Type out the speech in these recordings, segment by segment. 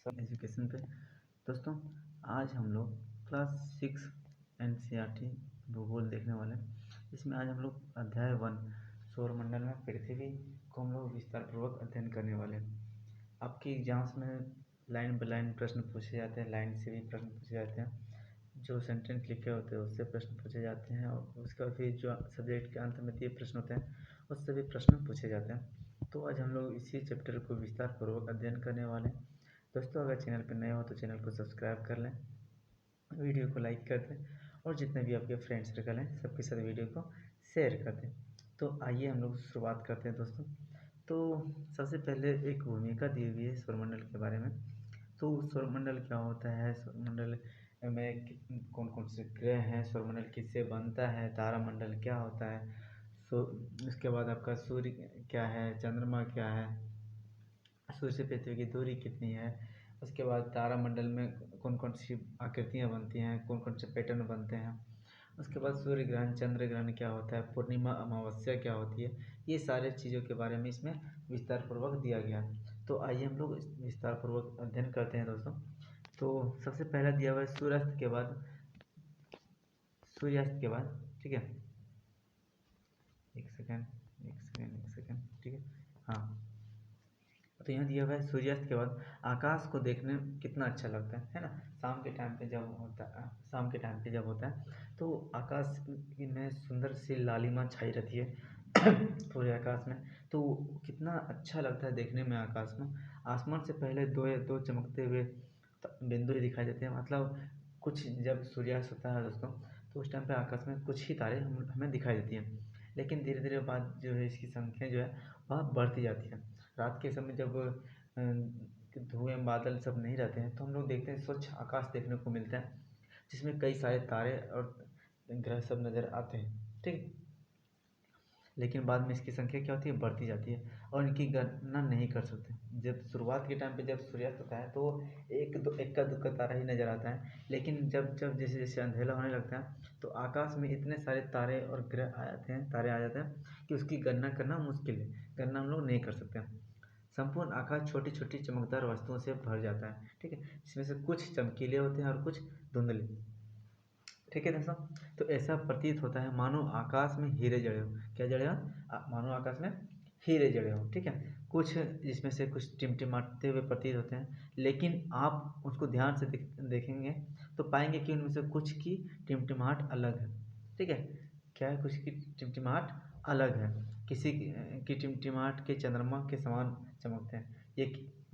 सब एजुकेशन पे। दोस्तों, आज हम लोग क्लास 6 एनसीईआरटी भूगोल देखने वाले हैं। इसमें आज हम लोग अध्याय 1 सौरमंडल में पृथ्वी को हम लोग विस्तारपूर्वक अध्ययन करने वाले हैं। आपकी एग्जाम्स में लाइन बाय लाइन प्रश्न पूछे जाते हैं, लाइन से भी प्रश्न पूछे जाते हैं, जो सेंटेंस लिखे होते हैं उससे प्रश्न पूछे जाते हैं, और उसका फिर जो सब्जेक्ट के अंत में दिए प्रश्न होते हैं उससे भी प्रश्न पूछे जाते हैं। तो आज हम लोग इसी चैप्टर को विस्तारपूर्वक अध्ययन करने वाले हैं। दोस्तों, अगर चैनल पर नए हो तो चैनल को सब्सक्राइब कर लें, वीडियो को लाइक कर दें, और जितने भी आपके फ्रेंड सर्कल हैं सबके साथ वीडियो को शेयर कर दें। तो आइए हम लोग शुरुआत करते हैं दोस्तों। तो सबसे पहले एक भूमिका दी हुई है सौरमंडल के बारे में। तो सौरमंडल क्या होता है, सौरमंडल में कौन कौन से ग्रह हैं, सौरमंडल किससे बनता है, तारामंडल क्या होता है, उसके बाद आपका सूर्य क्या है, चंद्रमा क्या है, सूर्य से पृथ्वी की दूरी कितनी है, उसके बाद तारामंडल में कौन कौन सी आकृतियाँ बनती हैं, कौन कौन से पैटर्न बनते हैं, उसके बाद सूर्य ग्रहण, चंद्र ग्रहण क्या होता है, पूर्णिमा अमावस्या क्या होती है, ये सारे चीज़ों के बारे में इसमें विस्तारपूर्वक दिया गया है। तो आइए हम लोग विस्तारपूर्वक अध्ययन करते हैं दोस्तों। तो सबसे पहला दिया हुआ है सूर्यास्त के बाद, ठीक है, एक सेकेंड, ठीक है, हाँ। तो यहाँ दिया हुआ है सूर्यास्त के बाद आकाश को देखने में कितना अच्छा लगता है ना। शाम के टाइम पे जब होता है तो आकाश में सुंदर सी लालिमा छाई रहती है पूरे आकाश में। तो कितना अच्छा लगता है देखने में आकाश में। आसमान से पहले दो चमकते हुए बिंदु ही दिखाई देते हैं, मतलब कुछ जब सूर्यास्त होता है दोस्तों तो उस टाइम पे आकाश में कुछ ही तारे हमें दिखाई देती हैं। लेकिन धीरे धीरे बाद जो है इसकी संख्या जो है वह बढ़ती जाती है। रात के समय जब धुएं बादल सब नहीं रहते हैं तो हम लोग देखते हैं स्वच्छ आकाश देखने को मिलता है, जिसमें कई सारे तारे और ग्रह सब नज़र आते हैं, ठीक। लेकिन बाद में इसकी संख्या क्या होती है, बढ़ती जाती है, और इनकी गणना नहीं कर सकते। जब शुरुआत के टाइम पे जब सूर्यास्त होता है तो एक का दुक्का तारा ही नज़र आता है। लेकिन जब जब जैसे जैसे अंधेरा होने लगता है तो आकाश में इतने सारे तारे और ग्रह तारे आ जाते हैं कि उसकी गणना करना मुश्किल है, गणना हम लोग नहीं कर सकते। संपूर्ण आकाश छोटी छोटी चमकदार वस्तुओं से भर जाता है, ठीक है, जिसमें से कुछ चमकीले होते हैं और कुछ धुंधले, ठीक है दोस्तों। तो ऐसा प्रतीत होता है मानो आकाश में हीरे जड़े हो। क्या जड़े हो? मानो आकाश में हीरे जड़े हो, ठीक है। कुछ जिसमें से कुछ टिमटिमाते हुए प्रतीत होते हैं, लेकिन आप उसको ध्यान से देखेंगे तो पाएंगे कि उनमें से कुछ की टिमटिमाहट अलग है, ठीक है। क्या है? कुछ की टिमटिमाहट अलग है। किसी की टिमटिमाहट के चंद्रमा के समान चमकते हैं, ये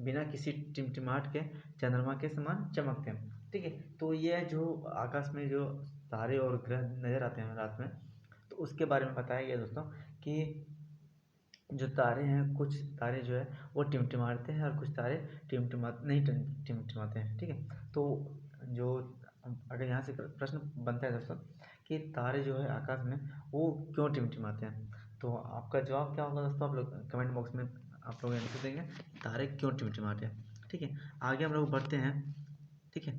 बिना किसी टिमटिमाहट के चंद्रमा के समान चमकते हैं, ठीक है। तो ये जो आकाश में जो तारे और ग्रह नज़र आते हैं रात में, तो उसके बारे में बताया गया दोस्तों कि जो तारे हैं, कुछ तारे जो है वो टिमटिमाते हैं और कुछ तारे नहीं टिमटिमाते हैं, ठीक है। तो जो अगर यहाँ से प्रश्न बनता है दोस्तों कि तारे जो है आकाश में वो क्यों टिमटिमाते हैं, तो आपका जवाब क्या होगा दोस्तों? आप लोग कमेंट बॉक्स में आप लोग आंसर देंगे तारे क्यों टिमटिमाते हैं, ठीक है। आगे हम लोग बढ़ते हैं, ठीक है।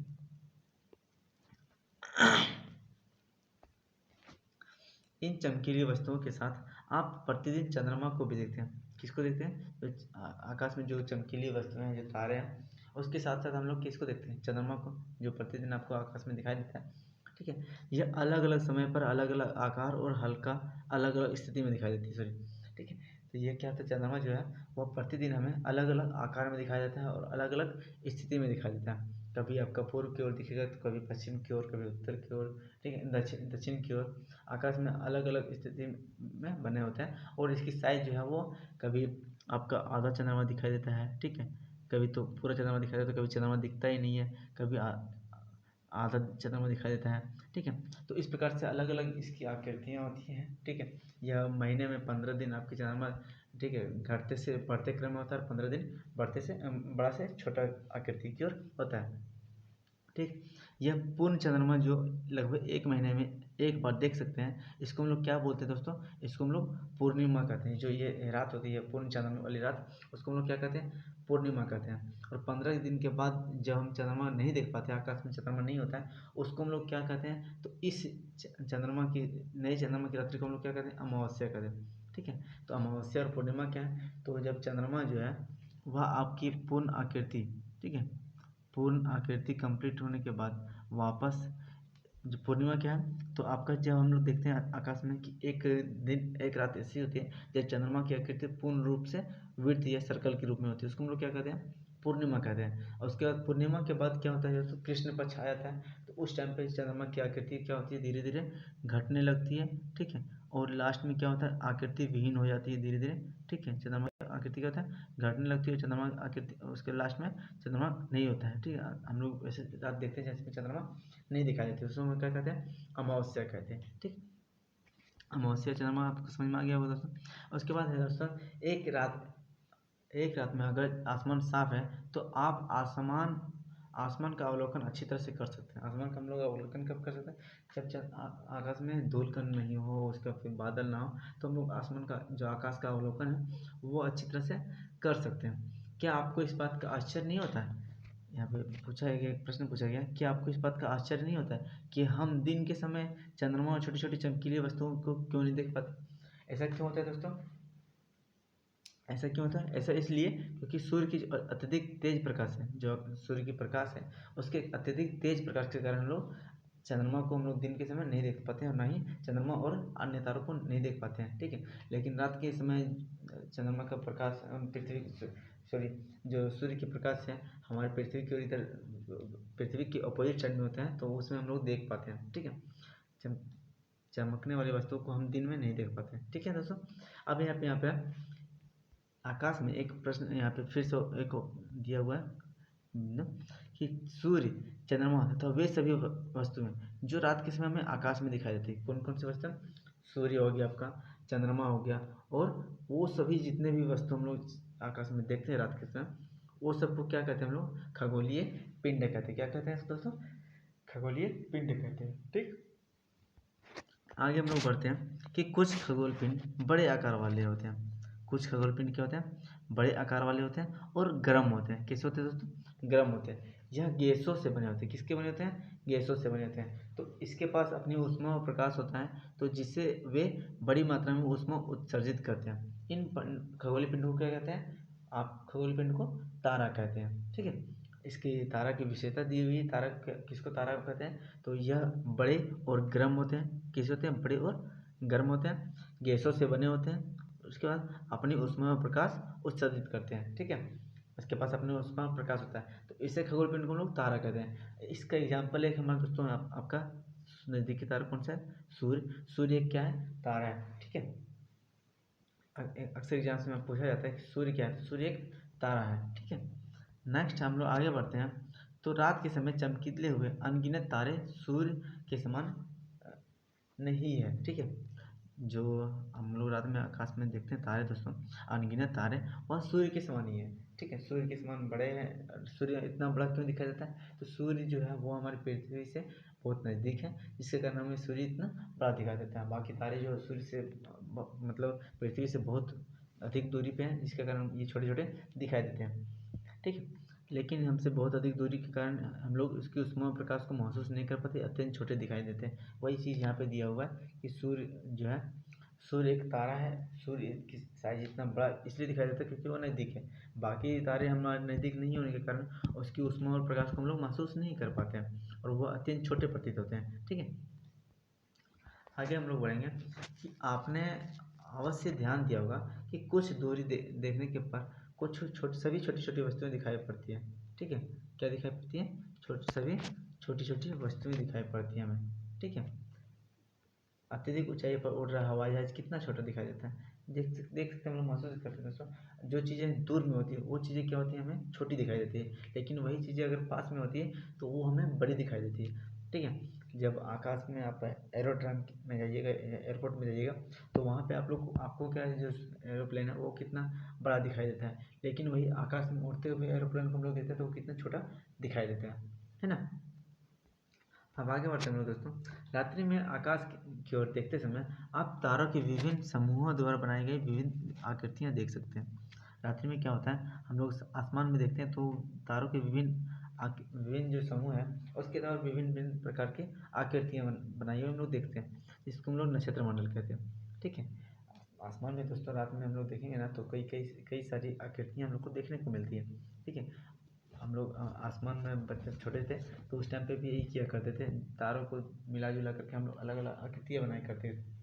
इन चमकीली वस्तुओं के साथ आप प्रतिदिन चंद्रमा को भी देखते हैं। किसको देखते हैं? तो आकाश में जो चमकीली वस्तुएं हैं, जो तारे हैं, उसके साथ साथ हम लोग किसको देखते हैं? चंद्रमा को, जो प्रतिदिन आपको आकाश में दिखाई देता है, ठीक है। यह अलग अलग समय पर अलग अलग आकार और हल्का अलग अलग स्थिति में दिखाई देती है, सॉरी, ठीक है। तो ये क्या होता है, चंद्रमा जो है वह प्रतिदिन हमें अलग अलग आकार में दिखाई देता है और अलग अलग स्थिति में दिखाई देता है। कभी आपका पूर्व की ओर दिखेगा तो कभी पश्चिम की ओर, कभी उत्तर की ओर, ठीक है, दक्षिण की ओर। आकाश में अलग अलग स्थिति में बने होते हैं, और इसकी साइज जो है वो कभी आपका आधा चंद्रमा दिखाई देता है, ठीक है, कभी तो पूरा चंद्रमा दिखाई देता है, कभी चंद्रमा दिखता ही नहीं है, कभी आधा चंद्रमा दिखाई देता है, ठीक है। तो इस प्रकार से अलग अलग इसकी आकृतियाँ होती हैं, ठीक है। यह महीने में 15 दिन आपकी चंद्रमा, ठीक है, घटते से बढ़ते क्रम में होता है, 15 दिन बढ़ते से बड़ा से छोटा आकृति की ओर होता है, ठीक। यह पूर्ण चंद्रमा जो लगभग एक महीने में एक बार देख सकते हैं, इसको हम लोग क्या बोलते हैं दोस्तों? इसको हम लोग पूर्णिमा कहते हैं। जो ये रात होती है पूर्ण चंद्रमा वाली रात, उसको हम लोग क्या कहते हैं? पूर्णिमा कहते हैं। और 15 दिन के बाद जब हम चंद्रमा नहीं देख पाते, आकाश में चंद्रमा नहीं होता है, उसको हम लोग क्या कहते हैं? तो इस नई चंद्रमा की रात्रि को हम लोग क्या कहते हैं? अमावस्या कहते हैं, ठीक है। तो अमावस्या और पूर्णिमा क्या है? तो जब चंद्रमा जो है वह आपकी पूर्ण आकृति, ठीक है, पूर्ण आकृति कंप्लीट होने के बाद वापस जो पूर्णिमा क्या है, तो आपका जब हम लोग देखते हैं आकाश में कि एक दिन एक रात ऐसी होती है जब चंद्रमा की आकृति पूर्ण रूप से वृत्त या सर्कल के रूप में होती है, उसको हम लोग क्या कहते हैं, पूर्णिमा कहते हैं। और उसके बाद पूर्णिमा के बाद क्या होता है, तो कृष्ण पक्ष आ जाता है, तो उस टाइम पे चंद्रमा की आकृति क्या होती है, धीरे धीरे घटने लगती है, ठीक है। और लास्ट में क्या होता है, आकृति विहीन हो जाती है धीरे धीरे, ठीक है। चंद्रमा की आकृति क्या होता है, घटने लगती है, चंद्रमा की आकृति, उसके लास्ट में चंद्रमा नहीं होता है, ठीक है। हम लोग वैसे रात देखते हैं जैसे चंद्रमा नहीं दिखाई देती, उसको हम क्या कहते हैं, अमावस्या कहते हैं, ठीक। अमावस्या चंद्रमा आपको समझ में आ गया होगा दोस्तों। उसके बाद है दोस्तों, एक रात में अगर आसमान साफ है तो आप आसमान का अवलोकन अच्छी तरह से कर सकते हैं। आसमान का हम लोग अवलोकन कब कर सकते हैं, जब आकाश में धूलकण नहीं हो, उसका फिर बादल ना हो, तो हम लोग आसमान का जो आकाश का अवलोकन है वो अच्छी तरह से कर सकते हैं। क्या आपको इस बात का आश्चर्य नहीं होता है, यहाँ पे पूछा गया, एक प्रश्न पूछा गया कि आपको इस बात का आश्चर्य नहीं होता है कि हम दिन के समय चंद्रमा और छोटी छोटी चमकीली वस्तुओं को क्यों नहीं देख पाते। ऐसा क्यों होता है दोस्तों, ऐसा क्यों होता है, ऐसा इसलिए क्योंकि सूर्य की जो अत्यधिक तेज प्रकाश है, जो सूर्य की प्रकाश है उसके अत्यधिक तेज प्रकाश के कारण हम लोग चंद्रमा को हम लोग दिन के समय नहीं देख पाते हैं, और ना ही चंद्रमा और अन्य तारों को नहीं देख पाते हैं, ठीक है। लेकिन रात के समय चंद्रमा का प्रकाश पृथ्वी सॉरी जो सूर्य की प्रकाश है हमारे पृथ्वी के इधर पृथ्वी के अपोजिट साइड में होते हैं, तो उसमें हम लोग देख पाते हैं, ठीक है। चम, चमकने वाली वस्तुओं को हम दिन में नहीं देख पाते हैं, ठीक है दोस्तों। अब यहाँ पे आकाश में एक प्रश्न यहाँ पे फिर से एक दिया हुआ है न, कि सूर्य, चंद्रमा तथा वे सभी वस्तुएं जो रात के समय में आकाश में दिखाई देती है, कौन कौन सी वस्तु, सूर्य हो गया आपका, चंद्रमा हो गया, और वो सभी जितने भी वस्तु हम लोग आकाश में देखते हैं रात के समय, वो सबको क्या कहते हैं हम लोग, खगोलीय पिंड कहते हैं। क्या कहते हैं दोस्तों, खगोलीय पिंड कहते हैं, ठीक। आगे हम लोग बढ़ते हैं कि कुछ खगोल पिंड बड़े आकार वाले होते हैं। कुछ खगोल पिंड क्या होते हैं, बड़े आकार वाले होते हैं और गर्म होते हैं। कैसे होते हैं दोस्तों, गर्म होते हैं। यह गैसों से बने होते हैं। किसके बने होते हैं, गैसों से बने होते हैं। तो इसके पास अपनी ऊष्मा और प्रकाश होता है, तो जिससे वे बड़ी मात्रा में ऊष्मा उत्सर्जित करते हैं। इन खगोलीय पिंड को क्या कहते हैं, आप खगोलीय पिंड को तारा कहते हैं, ठीक है। इसकी तारा की विशेषता दी हुई है, तारा किसको तारा कहते हैं, तो यह बड़े और गर्म होते हैं। कैसे होते हैं, बड़े और गर्म होते हैं, गैसों से बने होते हैं। उसके बाद अपनी ऊष्मा और प्रकाश उत्सर्जित करते हैं, ठीक है। इसके पास अपने ऊष्मा और प्रकाश होता है, तो इसे खगोल पिंड को हम लोग तारा कहते हैं। इसका एग्जाम्पल एक हमारे दोस्तों आपका नज़दीकी तारा कौन सा है, सूर्य। सूर्य एक क्या है, तारा है, ठीक है। अक्सर एग्जाम में पूछा जाता है कि सूर्य क्या है, तो सूर्य एक तारा है, ठीक है। नेक्स्ट हम लोग आगे बढ़ते हैं, तो रात के समय चमकीले हुए अनगिनत तारे सूर्य के समान नहीं है, ठीक है। जो हम लोग रात में आकाश में देखते हैं तारे दोस्तों, अनगिनत तारे, वह सूर्य के समान ही है, ठीक है। सूर्य के समान बड़े हैं। सूर्य इतना बड़ा क्यों दिखाई देता है, तो सूर्य जो है वो हमारी पृथ्वी से बहुत नज़दीक है, जिसके कारण हमें सूर्य इतना बड़ा दिखाई देता है। बाकी तारे जो सूर्य से मतलब पृथ्वी से बहुत अधिक दूरी पे हैं, जिसके कारण ये छोटे छोटे दिखाई देते हैं, ठीक है। लेकिन हमसे बहुत अधिक दूरी के कारण हम लोग उसकी ऊष्मा और प्रकाश को महसूस नहीं कर पाते, अत्यंत छोटे दिखाई देते हैं। वही चीज़ यहाँ पे दिया हुआ है कि सूर्य जो है, सूर्य एक तारा है। सूर्य की साइज इतना बड़ा इसलिए दिखाई देता है क्योंकि वो नज़दीक है। बाकी तारे हमारे नज़दीक नहीं होने के कारण उसकी ऊष्मा और प्रकाश को हम लोग महसूस नहीं कर पाते हैं, और वो अत्यंत छोटे प्रतीत होते हैं, ठीक है। आगे हम लोग बढ़ेंगे कि आपने अवश्य ध्यान दिया होगा कि कुछ दूरी देखने के पर कुछ सभी छोटी छोटी वस्तुएं दिखाई पड़ती है, ठीक है। क्या दिखाई पड़ती है, सभी छोटी छोटी वस्तुएं दिखाई पड़ती हैं हमें, ठीक है। अत्यधिक ऊंचाई पर उड़ रहा हवाई जहाज कितना छोटा दिखाई देता है, देख सकते हैं हम लोग, महसूस करते हैं दोस्तों। जो चीज़ें दूर में होती है वो चीज़ें क्या होती है, हमें छोटी दिखाई देती है, लेकिन वही चीज़ें अगर पास में होती है तो वो हमें बड़ी दिखाई देती है, ठीक है। जब आकाश में आप एरोड्रम में जाइएगा, एयरपोर्ट में जाइएगा, तो वहाँ पे आपको क्या है, जो एरोप्लेन है वो कितना बड़ा दिखाई देता है, लेकिन वही आकाश में उड़ते हुए एरोप्लेन को हम लोग देखते हैं तो वो कितना छोटा दिखाई देता है ना। अब आगे बढ़ते हैं दोस्तों। रात्रि में आकाश की ओर देखते समय आप तारों के विभिन्न समूहों द्वारा बनाई गई विभिन्न आकृतियां देख सकते हैं। रात्रि में क्या होता है, हम लोग आसमान में देखते हैं तो तारों के विभिन्न जो समूह है उसके द्वारा विभिन्न विभिन्न प्रकार की आकृतियां बनाई हुई हम लोग देखते हैं, जिसको हम लोग नक्षत्र मंडल कहते हैं, ठीक है। आसमान में दोस्तों रात में हम लोग देखेंगे ना, तो कई कई कई सारी आकृतियां हम लोग को देखने को मिलती है, ठीक है। हम लोग आसमान में बच्चे छोटे थे तो उस टाइम पे भी यही किया करते थे, तारों को मिला जुला करके हम लोग अलग अलग आकृतियाँ बनाया करते थे।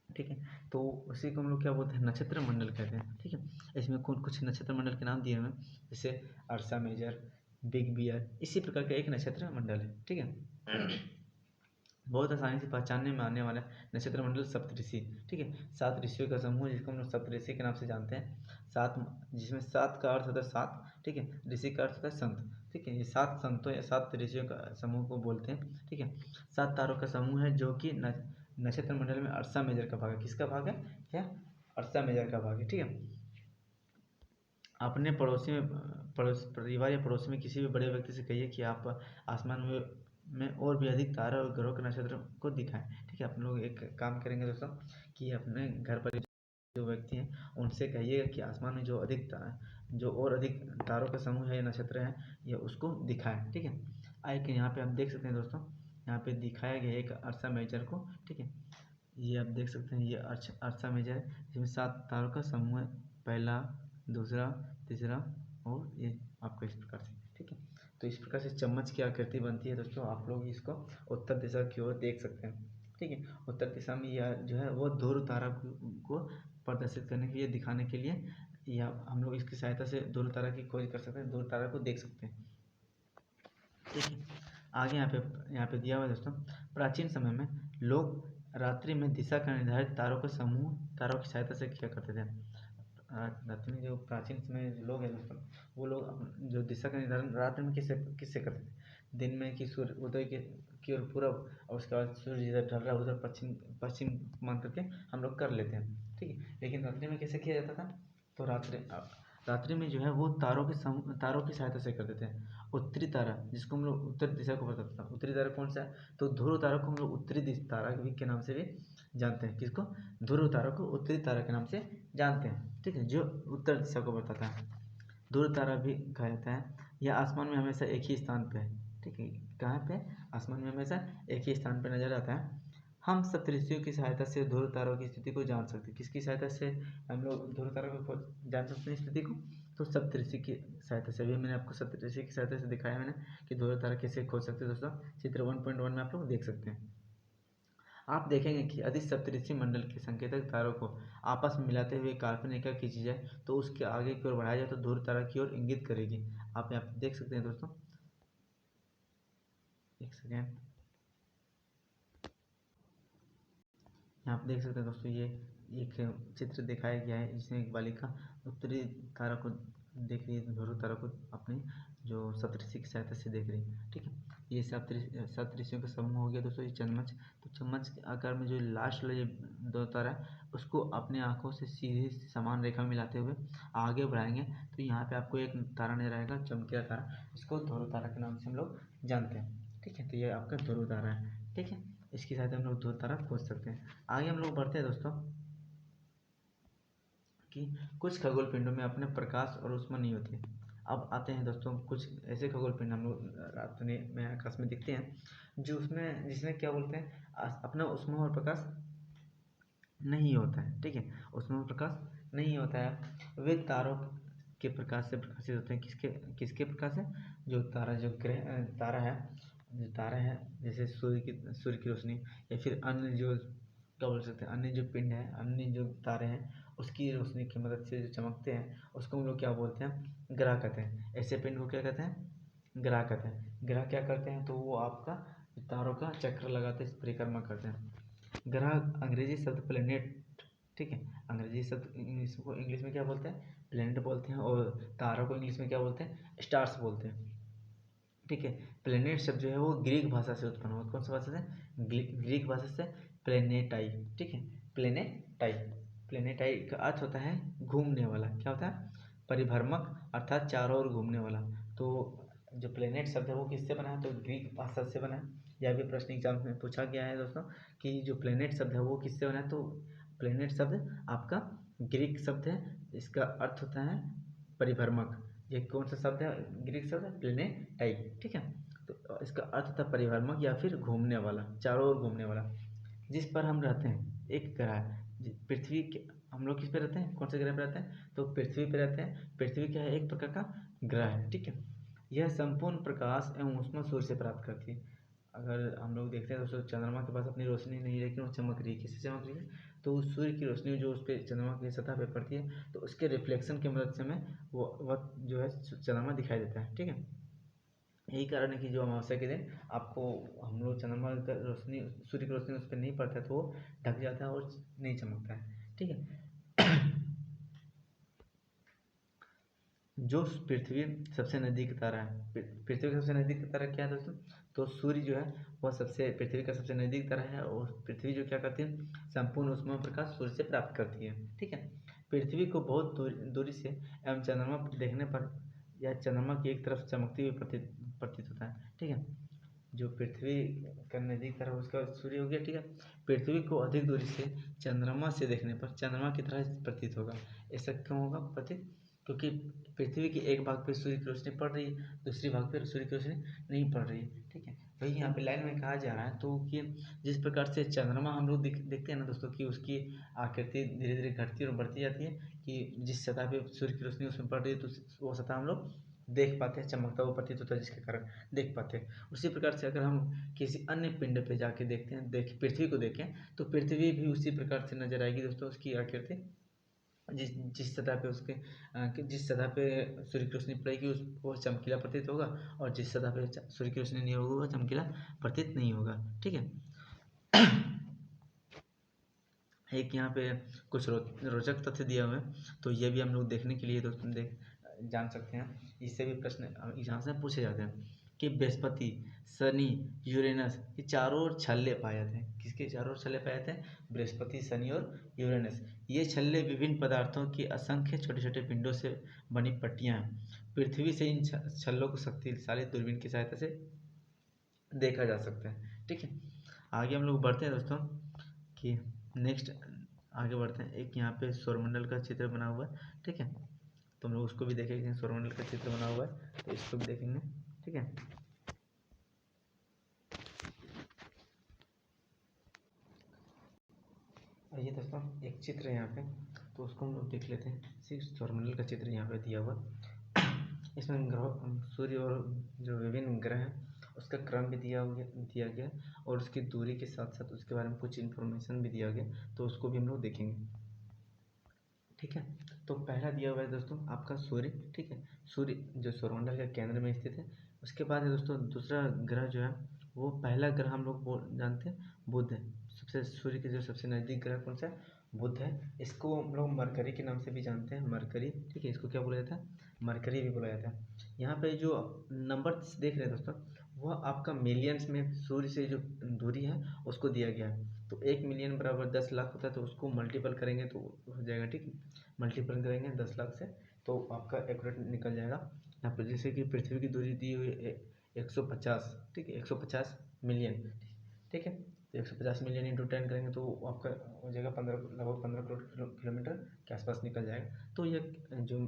ठीक है, तो उसी को हम लोग क्या बोलते हैं, नक्षत्र मंडल कहते हैं। ठीक है, इसमें कुछ नक्षत्र मंडल के नाम दिए हुए हैं, जैसे अर्सा मेजर, बिग बियर, इसी प्रकार का एक नक्षत्र मंडल है। ठीक है, बहुत आसानी से पहचानने में आने वाला नक्षत्र मंडल सप्तऋषि। ठीक है, 7 ऋषियों का समूह जिसको हम लोग सप्तऋषि के नाम से जानते हैं। 7, जिसमें 7 का अर्थ होता है 7। ठीक है, ऋषि का अर्थ होता है संत। ठीक है, ये 7 संतों या 7 ऋषियों का समूह को बोलते हैं। ठीक है, 7 तारों का समूह है जो कि नक्षत्र मंडल में अर्सा मेजर का भाग है। किसका भाग है? क्या? अर्सा मेजर का भाग है। ठीक है, अपने पड़ोसी में परिवार या पड़ोसी में किसी भी बड़े व्यक्ति से कहिए कि आप आसमान में और भी अधिक तारा और ग्रहों के नक्षत्र को दिखाएं। ठीक है, आप लोग एक काम करेंगे दोस्तों कि अपने घर पर जो व्यक्ति हैं उनसे कहिएगा कि आसमान में जो और अधिक तारों का समूह है, नक्षत्र है, ये उसको दिखाएं। ठीक है, आए कि यहाँ पे आप देख सकते हैं दोस्तों, यहाँ पे दिखाया गया एक अर्सा मेजर को। ठीक है, ये आप देख सकते हैं, ये अर्सा मेजर है जिसमें 7 तारों का समूह है, पहला, दूसरा, तीसरा और ये आपका इस प्रकार से। ठीक है, तो इस प्रकार से चम्मच की आकृति बनती है दोस्तों। आप लोग इसको उत्तर दिशा की ओर देख सकते हैं। ठीक है, उत्तर दिशा में यह जो है वो ध्रुव तारा को प्रदर्शित करने के लिए, दिखाने के लिए, या हम लोग इसकी सहायता से ध्रुव तारा की खोज कर सकते हैं, ध्रुव तारा को देख सकते हैं। ठीक है, आगे यहाँ पे दिया हुआ है दोस्तों, प्राचीन समय में लोग रात्रि में दिशा का निर्धारित तारों की सहायता से किया करते थे। रात्रि में जो प्राचीन समय लोग हैं दोस्तों, वो लोग जो दिशा का निर्धारण रात्रि में किससे करते थे? दिन में कि सूर्य उदय की ओर पूरब, और उसके बाद सूर्य जिधर ढल रहा है उधर पश्चिम मान करके हम लोग कर लेते हैं। ठीक है, लेकिन रात्रि में कैसे किया जाता था? तो रात्रि में जो है वो तारों की सहायता से करते थे। उत्तरी तारा, जिसको हम लोग उत्तर दिशा को बताता था, उत्तरी तारा कौन सा है? तो ध्रुव तारा को हम लोग उत्तरी तारा के नाम से भी जानते हैं। किसको? ध्रुव तारा को उत्तरी तारा के नाम से जानते हैं। ठीक है, जो उत्तर दिशा को बताता है, ध्रुव तारा भी कहा जाता है। यह आसमान में हमेशा एक ही स्थान पे है। ठीक है, कहाँ पे? आसमान में हमेशा एक ही स्थान पे नजर आता है। हम सप्तऋषियों की सहायता से ध्रुव तारों की स्थिति को जान सकते हैं। किसकी सहायता से हम लोग ध्रुव तारों को जान सकते हैं स्थिति को? तो सप्तऋषि की सहायता से। भी मैंने आपको सप्तऋषि की सहायता से दिखाया मैंने कि ध्रुव तारा कैसे खोज सकते हैं दोस्तों, चित्र 1.1 में आप लोग देख सकते हैं। आप देखेंगे कि यदि सप्तऋषि मंडल के संकेतक तारों को आपस में मिलाते हुए काल्पनिक रेखा खींची जाए तो उसके आगे की ओर बढ़ाया जाए तो ध्रुव तारा की ओर इंगित करेगी। आप यहाँ पे देख सकते हैं दोस्तों, एक सेकेंड, यहाँ पे देख सकते हैं दोस्तों, ये एक चित्र दिखाया गया है जिसमें एक बालिका उत्तरी तारा को देख रही है, ध्रुव तारा को अपनी जो सप्तऋषि की सहायता से देख रही है। ठीक है, ये सप्तऋषियों का समूह हो गया दोस्तों। ये चम्मच, तो चम्मच के आकार में जो लास्ट वाला ये 2 तारा है उसको अपने आँखों से सीधी समान रेखा मिलाते हुए आगे बढ़ाएंगे तो यहाँ पे आपको एक तारा नजर आएगा, चमकीला तारा, इसको ध्रुव तारा के नाम से हम लोग जानते हैं। ठीक है, तो ये आपका ध्रुव तारा है। ठीक है, इसकी सहायता हम लोग ध्रुव तारा खोज सकते हैं। आगे हम लोग बढ़ते हैं दोस्तों कि कुछ खगोल पिंडों में अपने प्रकाश और ऊष्मा नहीं होती। अब आते हैं दोस्तों कुछ ऐसे खगोल पिंड हम लोग रात में आकाश में दिखते हैं जो जिसमें क्या बोलते हैं, अपना ऊष्मा और प्रकाश नहीं होता है। ठीक है, ऊष्मा और प्रकाश नहीं होता है, वे तारों के प्रकाश से प्रकाशित होते हैं। किसके प्रकाश से? जो तारा है, जैसे सूर्य की रोशनी, या फिर अन्य जो क्या बोल सकते हैं, अन्य जो पिंड है, अन्य जो तारे हैं, उसकी रोशनी की मदद से जो चमकते हैं उसको हम लोग क्या बोलते हैं? ग्रह कहते हैं। ऐसे पिंड को क्या कहते हैं? ग्रह कहते हैं। ग्रह क्या करते हैं? तो वो आपका तारों का चक्र लगाते परिक्रमा करते हैं। ग्रह अंग्रेजी शब्द प्लेनेट। ठीक है, अंग्रेजी शब्द इंग्लिश में क्या बोलते हैं? प्लेनेट बोलते हैं, और तारों को इंग्लिश में क्या बोलते हैं? स्टार्स बोलते हैं। ठीक है, प्लेनेट शब्द जो है वो ग्रीक भाषा से उत्पन्न हुआ। कौन सी भाषा से? ग्रीक भाषा से प्लेनेटाई। ठीक है, प्लेनेटाई, प्लेनेटाई का अर्थ होता है घूमने वाला। क्या होता है? परिभ्रमक, अर्थात चारों ओर घूमने वाला। तो जो प्लेनेट शब्द है वो किससे बना है? तो ग्रीक भाषा से बना है। यह भी प्रश्न एग्जाम में पूछा गया है दोस्तों कि जो प्लेनेट शब्द है वो किससे बना है? तो प्लेनेट शब्द आपका ग्रीक शब्द है, इसका अर्थ होता है परिभ्रमक। ये कौन सा शब्द है? ग्रीक शब्द है प्लेनेटाई। ठीक है, तो इसका अर्थ था परिभ्रमक या फिर घूमने वाला, चारों ओर घूमने वाला। जिस पर हम रहते हैं एक ग्रह है, पृथ्वी के, हम लोग किस पे रहते हैं? कौन से ग्रह पे रहते हैं? तो पृथ्वी पे रहते हैं। पृथ्वी क्या है? एक प्रकार का ग्रह है, ठीक है। यह संपूर्ण प्रकाश एवं ऊष्मा सूर्य से प्राप्त करती है। अगर हम लोग देखते हैं दोस्तों, चंद्रमा के पास अपनी रोशनी नहीं है, लेकिन वो चमक रही है। किससे चमक रही है? तो उस सूर्य की रोशनी जो उस पर चंद्रमा की सतह पे पड़ती है, तो उसके रिफ्लेक्शन की मदद से हमें वो जो है चंद्रमा दिखाई देता है, ठीक है। यही कारण है कि जो अमावस्या के दिन आपको हम लोग चंद्रमा का रोशनी, सूर्य की रोशनी उस पर नहीं पड़ता है, तो वो ढक जाता है और नहीं चमकता है, ठीक है। जो पृथ्वी सबसे नज़दीक तारा है, पृथ्वी का सबसे नज़दीक तारा क्या है दोस्तों? तो सूर्य जो है वह पृथ्वी का सबसे नज़दीक तारा है, और पृथ्वी जो क्या करती है, संपूर्ण ऊष्मा प्रकाश सूर्य से प्राप्त करती है, ठीक है। पृथ्वी को बहुत दूरी से एवं चंद्रमा देखने पर यह चंद्रमा की एक तरफ चमकती हुई प्रतीत होता है, ठीक है। जो पृथ्वी का नज़दीक तारा उसका सूर्य हो गया, ठीक है। पृथ्वी को अधिक दूरी से चंद्रमा से देखने पर चंद्रमा की तरह प्रतीत होगा। ऐसा क्यों होगा प्रतीत? क्योंकि पृथ्वी के एक भाग पे सूर्य की रोशनी पड़ रही है, दूसरी भाग पे सूर्य की रोशनी नहीं पड़ रही है, ठीक है। वही यहाँ पे लाइन में कहा जा रहा है, तो कि जिस प्रकार से चंद्रमा हम लोग देखते हैं ना दोस्तों, कि उसकी आकृति धीरे धीरे घटती और बढ़ती जाती है, कि जिस सतह पे सूर्य की रोशनी उसमें पड़ रही है, तो वो सतह हम लोग देख पाते हैं, चमकता हुआ प्रतीत होता है, जिसके कारण देख पाते हैं। उसी प्रकार से अगर हम किसी अन्य पिंड पे जाके देखते हैं, पृथ्वी को देखें, तो पृथ्वी भी उसी प्रकार से नजर आएगी दोस्तों। उसकी आकृति जिस सतह पे जिस सतह पे सूर्य की रोशनी पड़ेगी वो चमकीला प्रतीत होगा, और जिस सतह पे सूर्य की रोशनी नहीं होगी वो चमकीला प्रतीत नहीं होगा, ठीक है। एक यहाँ पे कुछ रोचक तथ्य दिया हुआ है, तो ये भी हम लोग देखने के लिए दोस्तों जान सकते हैं। इससे भी प्रश्न एग्जाम से पूछे जाते हैं कि बृहस्पति, शनि, यूरेनस ये चारों ओर छल्ले पाए जाते हैं। किसके चारों ओर छल्ले पाए जाते हैं? बृहस्पति, शनि और यूरेनस। ये छल्ले विभिन्न पदार्थों की असंख्य छोटे छोटे पिंडों से बनी पट्टियां हैं। पृथ्वी से इन छल्लों को शक्तिशाली दूरबीन की सहायता से देखा जा सकता है, ठीक है। आगे हम लोग बढ़ते हैं दोस्तों, कि नेक्स्ट आगे बढ़ते हैं। एक यहाँ पे सौरमंडल का चित्र बना हुआ है, ठीक है। तो हम लोग उसको भी देखेंगे, सौरमंडल का चित्र बना हुआ है, तो इसको भी देखेंगे, ठीक है। और ये दोस्तों एक चित्र है यहाँ पे, तो उसको हम लोग देख लेते हैं। सिर्फ सौरमंडल का चित्र यहाँ पे दिया हुआ। इसमें ग्रह, सूर्य और जो विभिन्न ग्रह हैं उसका क्रम भी दिया गया, और उसकी दूरी के साथ साथ उसके बारे में कुछ इन्फॉर्मेशन भी दिया गया, तो उसको भी हम लोग देखेंगे, ठीक है। तो पहला दिया हुआ है दोस्तों आपका सूर्य, ठीक है। सूर्य जो सौरमंडल के केंद्र में स्थित है। उसके बाद है दोस्तों दूसरा ग्रह जो है, वो पहला ग्रह हम लोग जानते हैं बुध है। सूर्य के जो सबसे नज़दीक ग्रह कौन सा है? बुध है। इसको हम लोग मरकरी के नाम से भी जानते हैं, मरकरी, ठीक है। इसको क्या बोला जाता है? मरकरी भी बोला जाता है। यहाँ पे जो नंबर देख रहे हैं दोस्तों, वह आपका मिलियंस में सूर्य से जो दूरी है उसको दिया गया है। तो 1 मिलियन बराबर 10 लाख होता है, तो उसको मल्टीपल करेंगे तो हो जाएगा, ठीक है। मल्टीपल करेंगे 10 लाख से, तो आपका एक्यूरेट निकल जाएगा। यहाँ पर जैसे कि पृथ्वी की दूरी दी हुई है 150, ठीक है, 150 मिलियन, ठीक है। तो 150 मिलियन इंटू 10 करेंगे तो आपका हो जाएगा लगभग 15 करोड़ किलोमीटर के आसपास निकल जाएगा। तो ये जो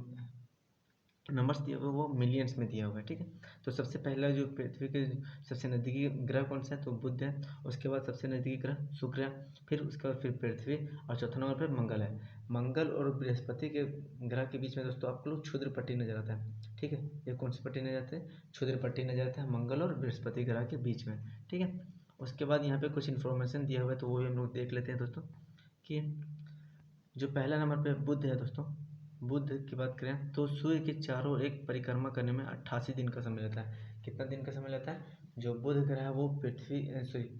नंबर्स दिए हुए वो मिलियंस में दिया हुआ है, ठीक है। तो सबसे पहला जो पृथ्वी के सबसे नज़दीकी ग्रह कौन सा है? तो बुध है। उसके बाद सबसे नज़दीकी ग्रह शुक्र है, फिर उसके बाद फिर पृथ्वी, और चौथा नंबर पर मंगल है। मंगल और बृहस्पति के ग्रह के बीच में दोस्तों आपको लोग क्षुद्र पट्टी नजर आता है, ठीक है। ये कौन सी पट्टी नजर आती है? क्षुद्र पट्टी नजर आता है मंगल और बृहस्पति ग्रह के बीच में, ठीक है। उसके बाद यहाँ पे कुछ इन्फॉर्मेशन दिया हुआ है, तो वो भी हम लोग देख लेते हैं दोस्तों, कि जो पहला नंबर पे बुध है दोस्तों, बुध की बात करें तो सूर्य के चारों ओर एक परिक्रमा करने में 88 दिन का समय लगता है। कितना दिन का समय लगता है? जो बुध ग्रह है वो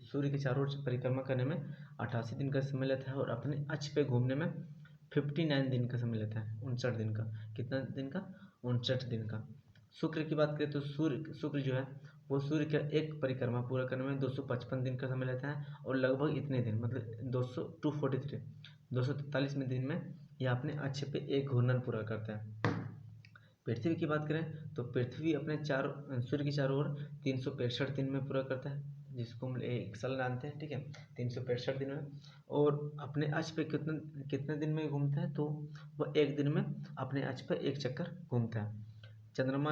सूर्य के चारों ओर परिक्रमा करने में 88 दिन का समय लेता है, और अपने अक्ष पे घूमने में 59 दिन का समय लेता है, 59 दिन का। कितना दिन का? 59 दिन का। शुक्र की बात करें तो शुक्र जो है वो सूर्य का एक परिक्रमा पूरा करने में 255 दिन का समय लेता है, और लगभग इतने दिन मतलब 243 में दिन में यह अपने अक्ष पे एक घूर्णन पूरा करता है। पृथ्वी की बात करें तो पृथ्वी अपने सूर्य के चारों ओर 365 दिन में पूरा करता है, जिसको हम एक साल जानते हैं, ठीक है। 365 दिन में, और अपने अक्ष पे कितने कितने दिन में घूमता है? तो वह एक दिन में अपने अक्ष पर एक चक्कर घूमता है। चंद्रमा,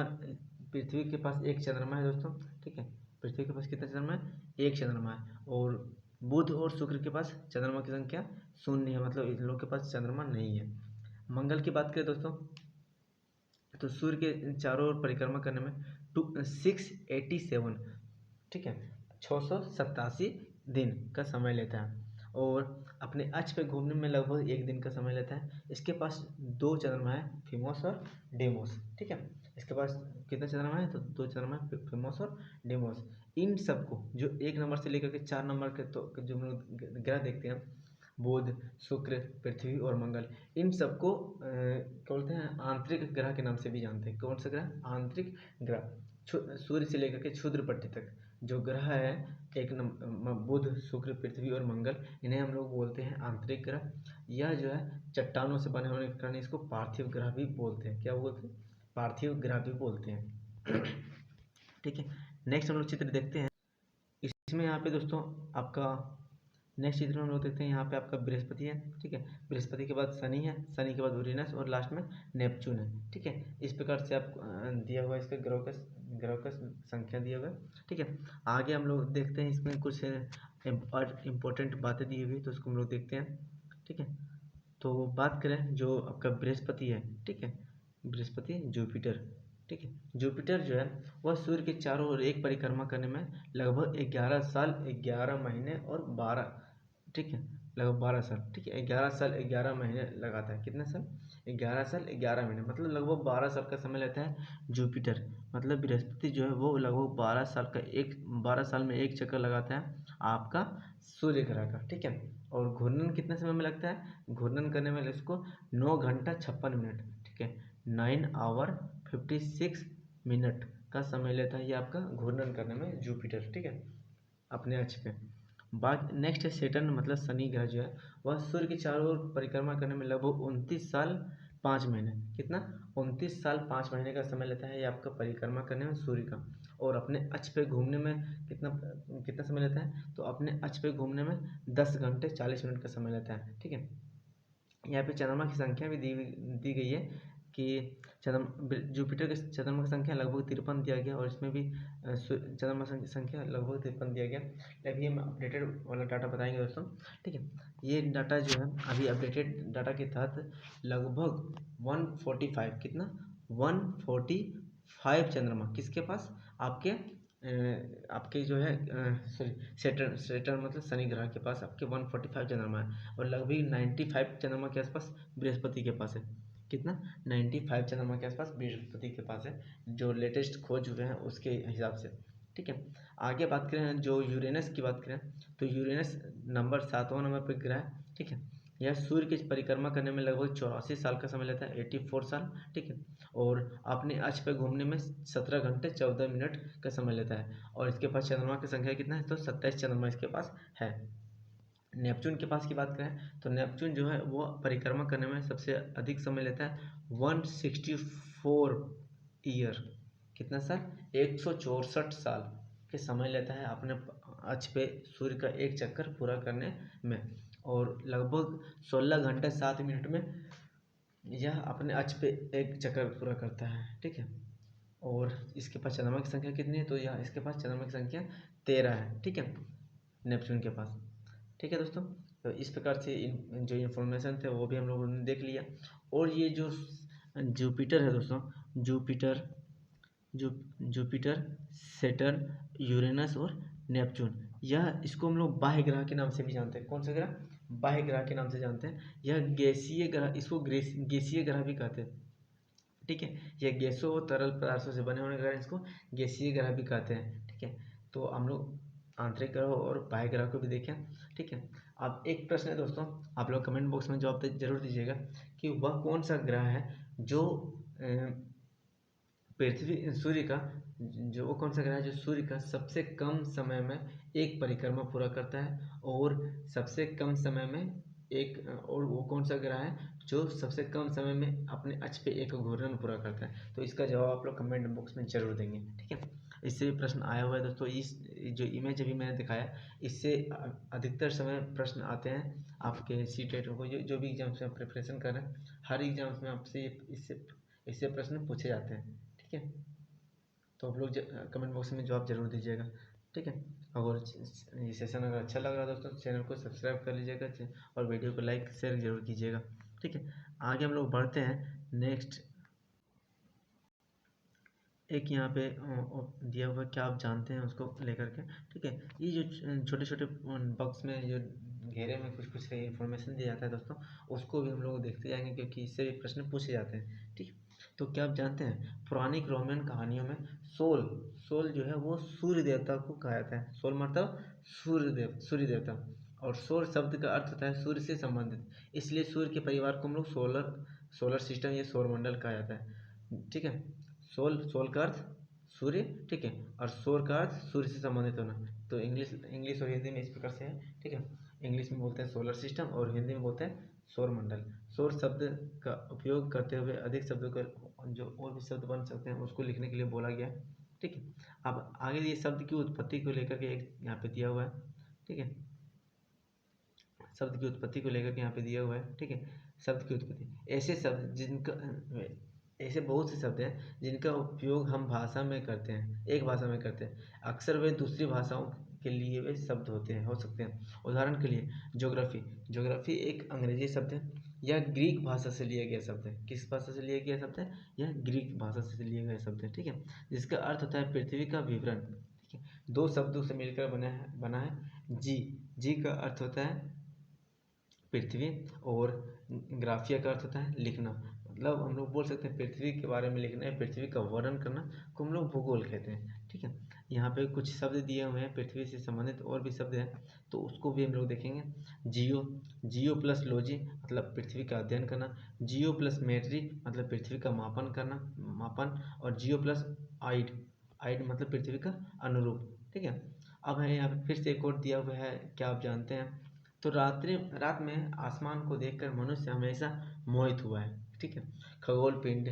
पृथ्वी के पास एक चंद्रमा है दोस्तों, ठीक है। पृथ्वी के पास कितना चंद्रमा है? एक चंद्रमा है। और बुध और शुक्र के पास चंद्रमा की संख्या 0 है, मतलब इन लोगों के पास चंद्रमा नहीं है। मंगल की बात करें दोस्तों, तो सूर्य के चारों ओर परिक्रमा करने में 687, ठीक है, 687 दिन का समय लेता है। और अपने अक्ष पे घूमने में लगभग 1 दिन का समय लेता है। इसके पास 2 चंद्रमा है, फिमोस और डेमोस, ठीक है। इसके पास कितने चंद्रमा है? तो 2 चंद्रमा है, फिमोस और डेमोस। इन सबको जो 1 नंबर से लेकर के 4 नंबर के तो जो हम लोग ग्रह देखते हैं, बुध, शुक्र, पृथ्वी और मंगल, इन सबको क्या बोलते हैं? आंतरिक ग्रह के नाम से भी जानते हैं। कौन सा ग्रह? आंतरिक ग्रह। सूर्य से लेकर के क्षुद्र पट्टी तक जो ग्रह है, एक नंबर बुध, शुक्र, पृथ्वी और मंगल, इन्हें हम लोग बोलते हैं आंतरिक ग्रह। यह जो है चट्टानों से बने होने के कारण इसको पार्थिव ग्रह भी बोलते हैं। क्या बोलते हैं? पार्थिव ग्रह भी बोलते हैं। ठीक है, नेक्स्ट हम लोग चित्र देखते हैं। इसमें यहाँ पे दोस्तों आपका नेक्स्ट चित्र में हम लोग देखते हैं, यहाँ पे आपका बृहस्पति है, ठीक है। बृहस्पति के बाद शनि है, शनि के बाद यूरेनस और लास्ट में नेपच्यून है, ठीक है। इस प्रकार से आप दिया हुआ इसके ग्रह का संख्या दिया हुआ है, ठीक है। आगे हम लोग देखते हैं, इसमें कुछ इम्पोर्टेंट बातें दी हुई, तो उसको हम लोग देखते हैं, ठीक है। तो बात करें जो आपका बृहस्पति है, ठीक है, बृहस्पति जुपिटर, ठीक है। जुपिटर जो है वह सूर्य के चारों ओर एक परिक्रमा करने में लगभग 11 साल 11 महीने और 12, ठीक है, लगभग 12 साल, ठीक है। 11 साल 11 महीने लगाता है। कितने साल? 11 साल 11 महीने, मतलब लगभग 12 साल का समय लेता है जुपिटर। मतलब बृहस्पति जो है वो लगभग 12 साल में एक चक्कर लगाता है आपका सूर्य ग्रह का, ठीक है। और घूर्णन कितने समय में लगता है? घूर्णन करने में इसको 9 घंटा 56 मिनट, ठीक है, 9 आवर 56 मिनट का समय लेता है ये आपका घूर्णन करने में जुपिटर, ठीक है, अपने अक्ष पे। बात नेक्स्ट है सेटर्न, मतलब शनि ग्रह जो है वह सूर्य के चारों ओर परिक्रमा करने में लगभग 29 साल 5 महीने, कितना? 29 साल 5 महीने का समय लेता है ये आपका परिक्रमा करने में सूर्य का। और अपने अक्ष पे घूमने में कितना समय लेता है? तो अपने अक्ष पे घूमने में 10 घंटे 40 मिनट का समय लेता है, ठीक है। यहाँ पे चंद्रमा की संख्या भी दी गई है कि जुपिटर के चंद्रमा की संख्या लगभग 53 दिया गया, और इसमें भी चंद्रमा की संख्या लगभग 53 दिया गया। अभी हम अपडेटेड वाला डाटा बताएंगे दोस्तों, ठीक है। ये डाटा जो है अभी अपडेटेड डाटा के तहत लगभग 145, कितना? 145 चंद्रमा किसके पास? आपके जो है सॉरी सेटर्न मतलब शनि ग्रह के पास आपके 145 चंद्रमा है। और लगभग 95 चंद्रमा के आसपास बृहस्पति के पास है। कितना? 95 चंद्रमा के आसपास बृहस्पति के पास है, जो लेटेस्ट खोज हुए हैं उसके हिसाब से, ठीक है। आगे बात करें जो यूरेनस की बात करें, तो यूरेनस 7वां नंबर पर ग्रह है, ठीक है। यह सूर्य की परिक्रमा करने में लगभग 84 साल का समय लेता है, 84 साल, ठीक है। और अपने अक्ष पर घूमने में 17 घंटे 14 मिनट का समय लेता है। और इसके पास चंद्रमा की संख्या कितना है? तो 27 चंद्रमा इसके पास है। नेपच्यून के पास की बात करें तो नेपच्यून जो है वो परिक्रमा करने में सबसे अधिक समय लेता है, 164 ईयर, कितना साल? 164 साल के समय लेता है अपने अक्ष पे सूर्य का एक चक्कर पूरा करने में। और लगभग 16 घंटे 7 मिनट में यह अपने अक्ष पे एक चक्कर पूरा करता है, ठीक है। और इसके पास चंद्रमा की संख्या कितनी है? तो यह इसके पास चंद्रमा की संख्या 13 है, ठीक है, नेपच्यून के पास, ठीक है दोस्तों। तो इस प्रकार से जो इन्फॉर्मेशन थे वो भी हम लोगों ने देख लिया। और ये जो जुपिटर है दोस्तों, जुपिटर, सेटर्न, यूरेनस और नेपच्यून, यह इसको हम लोग बाह्य ग्रह के नाम से भी जानते हैं। कौन सा ग्रह? बाह्य ग्रह के नाम से जानते हैं। यह गैसीय ग्रह, इसको गैसीय ग्रह भी कहते हैं, ठीक है। यह गैसों और तरल पदार्थों से बने होने के कारण इसको गैसीय ग्रह भी कहते हैं, ठीक है। तो हम लोग आंतरिक ग्रह और बाह्य ग्रह को भी देखें, ठीक है। अब एक प्रश्न है दोस्तों, आप लोग कमेंट बॉक्स में जवाब जरूर दीजिएगा कि वह कौन सा ग्रह है जो पृथ्वी सूर्य का जो वो कौन सा ग्रह है जो सूर्य का सबसे कम समय में एक परिक्रमा पूरा करता है, और सबसे कम समय में एक, और वो कौन सा ग्रह है जो सबसे कम समय में अपने अक्ष पे एक घूर्णन पूरा करता है? तो इसका जवाब आप लोग कमेंट बॉक्स में जरूर देंगे, ठीक है। इससे भी प्रश्न आया हुआ है दोस्तों। इस जो इमेज अभी मैंने दिखाया, इससे अधिकतर समय प्रश्न आते हैं आपके सीटेट को, जो भी एग्जाम्स में प्रिपरेशन कर रहे हैं, हर एग्जाम्स में आपसे इससे प्रश्न पूछे जाते हैं, ठीक है। तो आप लोग कमेंट बॉक्स में जवाब जरूर दीजिएगा, ठीक है। और ये सेशन अगर अच्छा लग रहा है दोस्तों, चैनल को सब्सक्राइब कर लीजिएगा और वीडियो को लाइक शेयर जरूर कीजिएगा, ठीक है। आगे हम लोग बढ़ते हैं नेक्स्ट एक यहाँ पे दिया हुआ, क्या आप जानते हैं उसको लेकर के, ठीक है। ये जो छोटे छोटे बॉक्स में जो घेरे में कुछ कुछ इन्फॉर्मेशन दिया जाता है दोस्तों, उसको भी हम लोग देखते जाएंगे क्योंकि इससे भी प्रश्न पूछे जाते हैं, ठीक है। तो क्या आप जानते हैं पौराणिक रोमन कहानियों में सोल सोल जो है वो सूर्य देवता को कहा जाता है। सोल मतलब सूर्य देवता, और सोल शब्द का अर्थ होता है सूर्य से संबंधित, इसलिए सूर्य के परिवार को हम लोग सोलर सिस्टम या सौर मंडल कहा जाता है, ठीक है। सोल का अर्थ सूर्य, ठीक है, और सौर का अर्थ सूर्य से संबंधित होना। तो इंग्लिश और हिंदी में इस प्रकार से है, ठीक है। इंग्लिश में बोलते हैं सोलर सिस्टम और हिंदी में बोलते हैं सौर मंडल। सौर शब्द का उपयोग करते हुए अधिक शब्दों का जो और भी शब्द बन सकते हैं उसको लिखने के लिए बोला गया है, ठीक है। अब आगे ये शब्द की उत्पत्ति को लेकर के एक यहाँ पे दिया हुआ है, ठीक है। शब्द की उत्पत्ति को लेकर के यहाँ पे दिया हुआ है, ठीक है। शब्द की उत्पत्ति, ऐसे बहुत से शब्द हैं जिनका उपयोग हम भाषा में करते हैं, एक भाषा में करते हैं, अक्सर वे दूसरी भाषाओं के लिए वे शब्द हो सकते हैं। उदाहरण के लिए ज्योग्राफी एक अंग्रेजी शब्द है, यह ग्रीक भाषा से लिया गया शब्द है। किस भाषा से लिया गया शब्द है? यह ग्रीक भाषा से लिया गया शब्द है, ठीक है। जिसका अर्थ होता है पृथ्वी का विवरण, ठीक है। दो शब्दों से मिलकर बना है जी का अर्थ होता है पृथ्वी, और ग्राफिया का अर्थ होता है लिखना। मतलब हम लोग बोल सकते हैं पृथ्वी के बारे में लिखना है, पृथ्वी का वर्णन करना को हम लोग भूगोल कहते हैं, ठीक है। यहाँ पे कुछ शब्द दिए हुए हैं पृथ्वी से संबंधित, और भी शब्द हैं तो उसको भी हम लोग देखेंगे। जियो प्लस लॉजी मतलब पृथ्वी का अध्ययन करना, जियो प्लस मेट्री मतलब पृथ्वी का मापन, और जियो प्लस आइड मतलब पृथ्वी का अनुरूप, ठीक है। अब है यहाँ पे फिर से एक और दिया हुआ है, क्या आप जानते हैं? तो रात में आसमान को देखकर मनुष्य हमेशा मोहित हुआ है, ठीक है। खगोल पिंड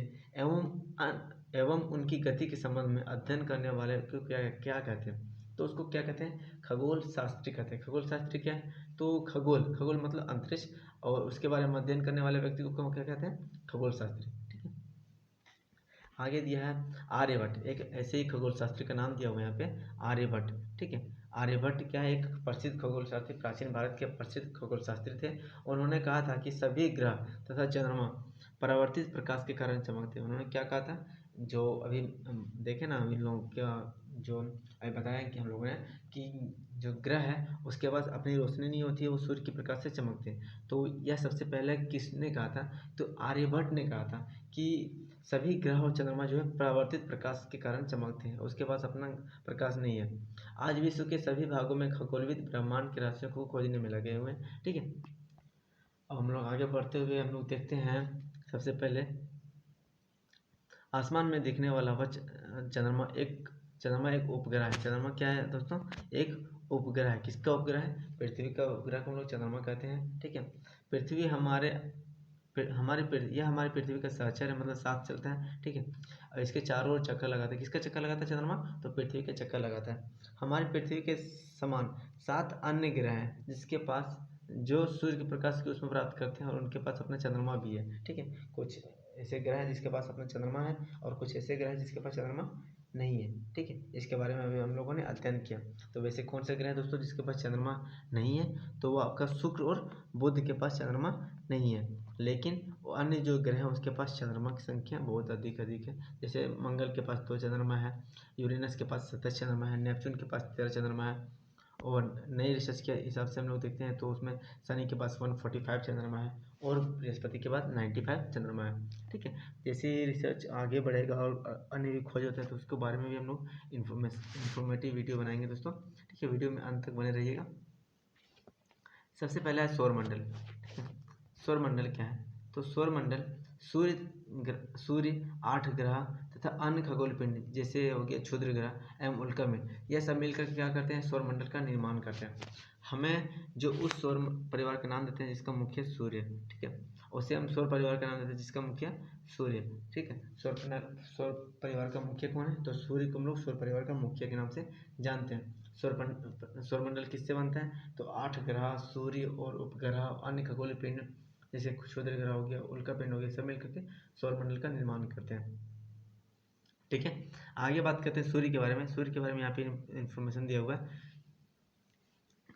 एवं उनकी गति के संबंध में अध्ययन करने वाले को क्या कहते हैं? तो उसको क्या कहते हैं? खगोल शास्त्री कहते हैं। खगोल शास्त्री क्या है? तो खगोल मतलब अंतरिक्ष, और उसके बारे में अध्ययन करने वाले व्यक्ति को क्या कहते हैं? खगोल शास्त्री, ठीक है। आगे दिया है आर्यभट्ट, एक ऐसे ही खगोल शास्त्री का नाम दिया हुआ है यहाँ पे, आर्यभट्ट, ठीक है। आर्यभट्ट क्या है? एक प्रसिद्ध खगोल शास्त्री, प्राचीन भारत के प्रसिद्ध खगोल शास्त्री थे। उन्होंने कहा था कि सभी ग्रह तथा चंद्रमा परावर्तित प्रकाश के कारण चमकते हैं। उन्होंने क्या कहा था? जो अभी देखे ना, अभी लोग क्या जो अभी बताया कि हम लोगों ने कि जो ग्रह है उसके पास अपनी रोशनी नहीं होती है, वो सूर्य के प्रकाश से चमकते हैं। तो यह सबसे पहले किसने कहा था? तो आर्यभट्ट ने कहा था कि सभी ग्रह और चंद्रमा जो है परावर्तित प्रकाश के कारण चमकते हैं, उसके पास अपना प्रकाश नहीं है। आज विश्व के सभी भागों में खगोलविद ब्रह्मांड के रहस्यों को खोजने में लगे हुए हैं, ठीक है। अब हम लोग आगे बढ़ते हुए हम लोग देखते हैं, सबसे पहले आसमान में दिखने वाला वह चंद्रमा एक उपग्रह है। चंद्रमा क्या है दोस्तों? एक उपग्रह है। किसका उपग्रह है? पृथ्वी का उपग्रह को हम लोग चंद्रमा कहते हैं, ठीक है। पृथ्वी यह हमारी पृथ्वी का सहचर है, मतलब साथ चलता है, ठीक है। और इसके चारों ओर चक्कर लगाता है। किसका चक्कर लगाता है चंद्रमा? तो पृथ्वी का चक्कर लगाता है। हमारी पृथ्वी के समान 7 अन्य ग्रह हैं जिसके पास जो सूर्य के प्रकाश की ऊष्मा प्राप्त करते हैं, और उनके पास अपना चंद्रमा भी है, ठीक है। कुछ ऐसे ग्रह हैं जिसके पास अपना चंद्रमा है, और कुछ ऐसे ग्रह हैं जिसके पास चंद्रमा नहीं है, ठीक है। इसके बारे में अभी हम लोगों ने अध्ययन किया। तो वैसे कौन से ग्रह हैं दोस्तों जिसके पास चंद्रमा नहीं है? तो वो आपका शुक्र और बुध के पास चंद्रमा नहीं है। लेकिन अन्य जो ग्रह हैं उसके पास चंद्रमा की संख्या बहुत अधिक है। जैसे मंगल के पास 2 चंद्रमा है, यूरेनस के पास 27 चंद्रमा है, नेपच्यून के पास 13 चंद्रमा है, और नई रिसर्च के हिसाब से हम लोग देखते हैं तो उसमें शनि के पास 145 चंद्रमा है, और बृहस्पति के पास 95 चंद्रमा है, ठीक है। जैसे रिसर्च आगे बढ़ेगा और अन्य भी खोज होता है तो उसके बारे में भी हम लोग इंफॉर्मेटिव वीडियो बनाएंगे दोस्तों, ठीक है। वीडियो में अंत तक बने रहिएगा। सबसे पहला है सौरमंडल, ठीक है। सौरमंडल क्या है? तो सौरमंडल सूर्य 8 ग्रह तथा अन्य खगोल पिंड जैसे हो गया क्षुद्र ग्रह एवं उल्कापिंड, यह सब मिलकर क्या करते हैं? सौरमंडल का निर्माण करते हैं। हमें जो उस सौर परिवार का नाम देते हैं जिसका मुख्य सूर्य, ठीक है, उसे हम सौर परिवार का नाम देते हैं जिसका मुख्य सूर्य, ठीक है। सौर परिवार का मुख्य कौन है? तो सूर्य को हम लोग सौर परिवार का मुख्य के नाम से जानते हैं। सौरमंडल किससे बनता है? तो 8 ग्रह, सूर्य और उपग्रह, अन्य खगोलीय पिंड जैसे क्षुद्र ग्रह हो गया, उल्कापिंड हो गया, सब मिलकर के सौरमंडल का निर्माण करते हैं, ठीक है। आगे बात करते हैं सूर्य के बारे में। सूर्य के बारे में यहाँ पे इंफॉर्मेशन दिया हुआ है।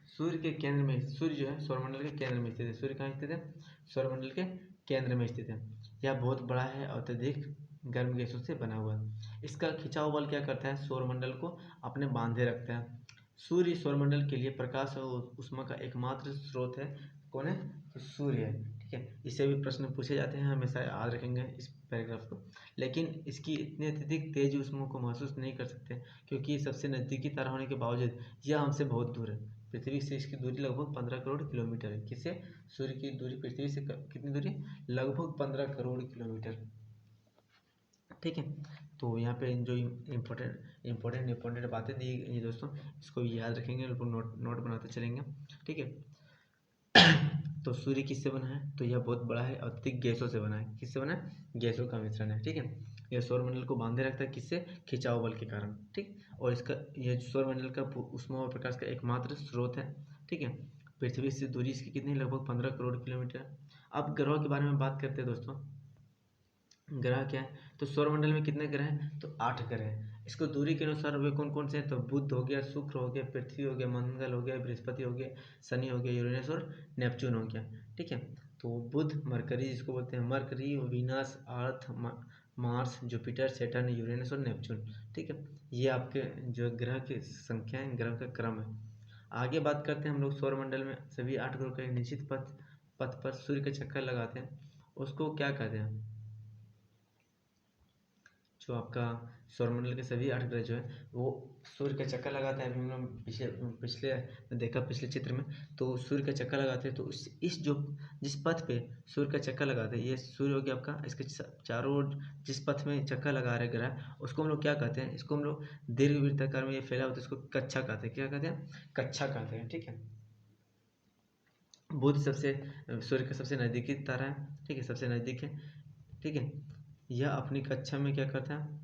सूर्य के केंद्र में, सूर्य जो है सौरमंडल के केंद्र में स्थित है। सूर्य कहाँ स्थित है? सौरमंडल के केंद्र में स्थित है। यह बहुत बड़ा है, अत्यधिक गर्म गैसों से बना हुआ है। इसका खिंचाव बल क्या करता है, सौरमंडल को अपने बांधे रखता है। सूर्य सौरमंडल के लिए प्रकाश और ऊष्मा का एकमात्र स्रोत है। कौन है, तो सूर्य है। ठीक है, इससे भी प्रश्न पूछे जाते हैं, हमेशा याद रखेंगे इस पैराग्राफ को। लेकिन इसकी इतनी अत्यधिक तेज ऊष्मा को महसूस नहीं कर सकते, क्योंकि ये सबसे नज़दीकी तारा होने के बावजूद यह हमसे बहुत दूर है। पृथ्वी से इसकी दूरी लगभग 15 करोड़ किलोमीटर है। किससे, सूर्य की दूरी पृथ्वी से कितनी दूरी है, लगभग 15 करोड़ किलोमीटर। ठीक है, तो यहाँ पे जो इम्पोर्टेंट बातें दी गई हैं दोस्तों, इसको याद रखेंगे, नोट बनाते चलेंगे। ठीक है, तो सूर्य किससे बना है, तो यह बहुत बड़ा है, अत्यधिक गैसों से बना है। किससे बना है, गैसों का मिश्रण है। ठीक है, यह सौरमंडल को बांधे रखता है, किससे, खिंचाव बल के कारण। ठीक, और इसका यह सौरमंडल का ऊष्मा और प्रकाश का एकमात्र स्रोत है। ठीक है, पृथ्वी से दूरी इसकी कितनी, लगभग 15 करोड़ किलोमीटर। अब ग्रहों के बारे में बात करते हैं दोस्तों। ग्रह क्या है, तो सौरमंडल में कितने ग्रह हैं, तो 8 ग्रह हैं। इसको दूरी के अनुसार वे कौन कौन से हैं, तो बुध हो गया, शुक्र हो गया, पृथ्वी हो गया, मंगल हो गया, बृहस्पति हो गया, शनि हो गया, यूरेनस और नेपच्यून हो गया। ठीक है, तो बुध, मरकरी जिसको बोलते हैं, मरकरी, वीनस, अर्थ, मार्स, जुपिटर, सैटर्न, यूरेनस और नेपच्यून। ठीक है, ये आपके जो ग्रह की संख्या है, ग्रह का क्रम है। आगे बात करते हैं हम लोग सौरमंडल में सभी 8 ग्रहों का एक निश्चित पथ पर सूर्य के चक्कर लगाते हैं, उसको क्या कहते हैं। जो आपका सौरमंडल के सभी 8 ग्रह जो है वो सूर्य का चक्कर लगाते हैं। अभी हम लोग पिछले देखा, पिछले चित्र में, तो सूर्य का चक्कर लगाते हैं, तो इस जो जिस पथ पे सूर्य का चक्कर लगाते हैं, ये सूर्य हो गया आपका, इसके चारों ओर जिस पथ में चक्कर लगा रहे ग्रह, उसको हम लोग क्या कहते हैं, इसको हम लोग दीर्घवृत्ताकार में ये फैला होता है, इसको कक्षा कहते हैं। क्या कहते हैं, कक्षा कहते हैं। ठीक है, बुध सूर्य का सबसे नज़दीकी तारा है। ठीक है, सबसे नज़दीक है। ठीक है, यह अपनी कक्षा में क्या करता है,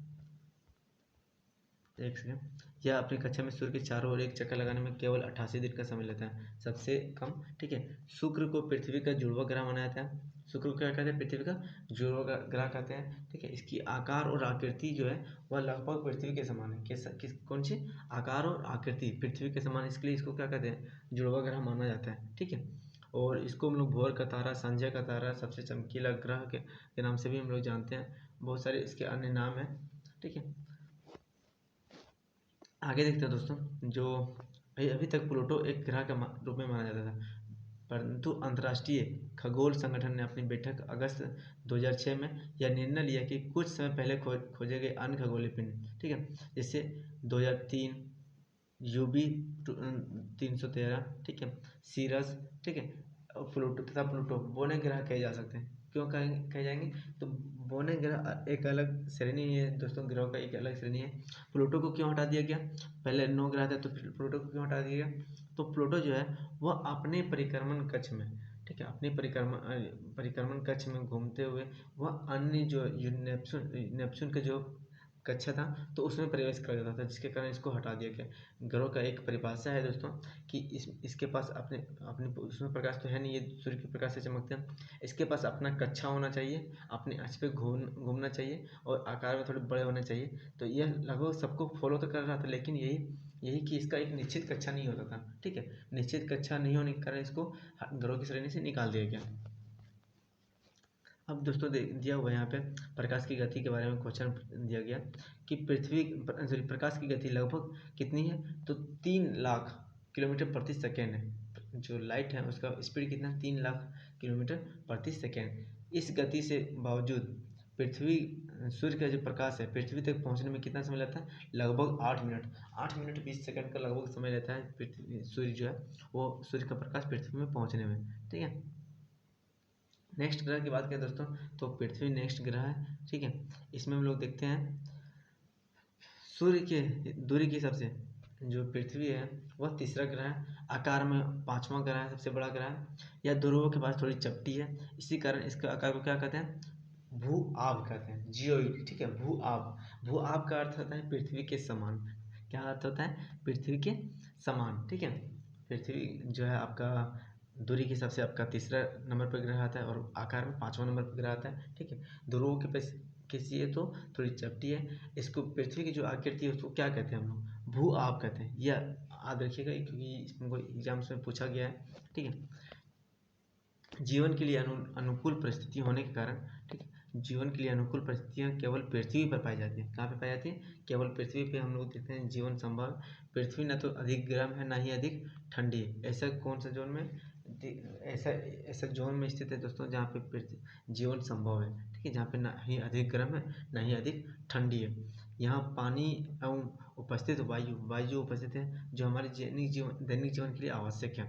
एक सेकेंड, यह अपनी कक्षा में सूर्य के चारों ओर एक चक्कर लगाने में केवल 88 दिन का समय लेता है, सबसे कम। ठीक है, शुक्र को पृथ्वी का जुड़वा ग्रह माना जाता है। शुक्र को क्या कहते हैं, पृथ्वी का जुड़वा ग्रह कहते हैं। ठीक है, इसकी आकार और आकृति जो है वह लगभग पृथ्वी के समान है। किस कौन सी, आकार और आकृति पृथ्वी के समान, इसके लिए इसको क्या कहते हैं, जुड़वा ग्रह माना जाता है। ठीक है, और इसको हम लोग भोर का तारा, संजय का तारा, सबसे चमकीला ग्रह के नाम से भी हम लोग जानते हैं। बहुत सारे इसके अन्य नाम हैं। ठीक है, आगे देखते हैं दोस्तों, जो अभी तक प्लूटो एक ग्रह के रूप में माना जाता था, परंतु अंतर्राष्ट्रीय खगोल संगठन ने अपनी बैठक अगस्त 2006 में यह निर्णय लिया कि कुछ समय पहले खोजे गए अन्य खगोलीय पिंड, ठीक है, जैसे 2003 यूबी 313, ठीक है, सीरस, ठीक है, और प्लूटो तथा प्लूटो बोने ग्रह कहे जा सकते हैं। क्यों कहे जाएंगे, तो बोने ग्रह एक अलग श्रेणी है दोस्तों, ग्रहों का एक अलग श्रेणी है। प्लूटो को क्यों हटा दिया गया, पहले 9 ग्रह थे, तो प्लूटो को क्यों हटा दिया गया, तो प्लूटो जो है वह अपने परिक्रमण कक्ष में, ठीक है, अपने परिक्रमण कक्ष में घूमते हुए वह अन्य जो नेपच्यून के जो कक्षा था तो उसमें प्रवेश कर जाता था, जिसके कारण इसको हटा दिया गया। ग्रहों का एक परिभाषा है दोस्तों कि इसके पास अपने अपने उसमें प्रकाश तो है नहीं, ये सूर्य के प्रकाश से चमकते हैं। इसके पास अपना कक्षा होना चाहिए, अपने अक्ष पे घूमना चाहिए और आकार में थोड़े बड़े होने चाहिए। तो यह लगभग सबको फॉलो तो कर रहा था, लेकिन यही कि इसका एक निश्चित कक्षा नहीं होता था। ठीक है, निश्चित कक्षा नहीं होने के कारण इसको ग्रहों की श्रेणी से निकाल दिया गया। अब दोस्तों दिया हुआ यहाँ पे प्रकाश की गति के बारे में क्वेश्चन दिया गया कि प्रकाश की गति लगभग कितनी है, तो 3 लाख किलोमीटर प्रति सेकेंड है। जो लाइट है उसका स्पीड कितना, 3 लाख किलोमीटर प्रति सेकेंड। इस गति से बावजूद सूर्य का जो प्रकाश है पृथ्वी तक पहुँचने में कितना समय लगता है, लगभग 8 मिनट 20 सेकेंड का लगभग समय लेता है सूर्य जो है वो सूर्य का प्रकाश पृथ्वी में पहुँचने में। ठीक है, नेक्स्ट ग्रह की बात करें दोस्तों, तो पृथ्वी नेक्स्ट ग्रह है। ठीक है, इसमें हम लोग देखते हैं सूर्य के दूरी के हिसाब से जो पृथ्वी है वह तीसरा ग्रह है, आकार में 5वां ग्रह है, सबसे बड़ा ग्रह है। यह ध्रुवों के पास थोड़ी चपटी है, इसी कारण इसका आकार को क्या कहते हैं, भू आब कहते हैं, जियोइड। ठीक है, भू आब का अर्थ होता है पृथ्वी के समान। क्या अर्थ होता है, पृथ्वी के समान। ठीक है, पृथ्वी जो है आपका दूरी के हिसाब से आपका तीसरा नंबर पर ग्रह आता है और आकार में 5वां नंबर पर ग्रह आता है। ठीक है, ध्रुवों के पास किसी है तो थोड़ी चपटी है। इसको पृथ्वी की जो आकृति है उसको क्या कहते हैं हम लोग, भू आब कहते हैं। यह याद रखिएगा क्योंकि इसमें एग्जाम्स में पूछा गया है। ठीक है, जीवन के लिए अनुकूल परिस्थिति होने के कारण, ठीक है, जीवन के लिए अनुकूल परिस्थितियाँ केवल पृथ्वी पर पाई जाती है। कहाँ पे पाई जाती है? केवल पृथ्वी पे हम लोग देखते हैं जीवन संभव है। पृथ्वी ना तो अधिक गर्म है ना ही अधिक ठंडी है। ऐसा कौन सा जोन में ऐसा ऐसा जोन में स्थित है दोस्तों जहाँ पे पृथ्वी जीवन संभव है, ठीक है, जहाँ पे ना ही अधिक गर्म है ना ही अधिक ठंडी है। यहाँ पानी एवं उपस्थित वायु उपस्थित है जो हमारे दैनिक जीवन के लिए आवश्यक है।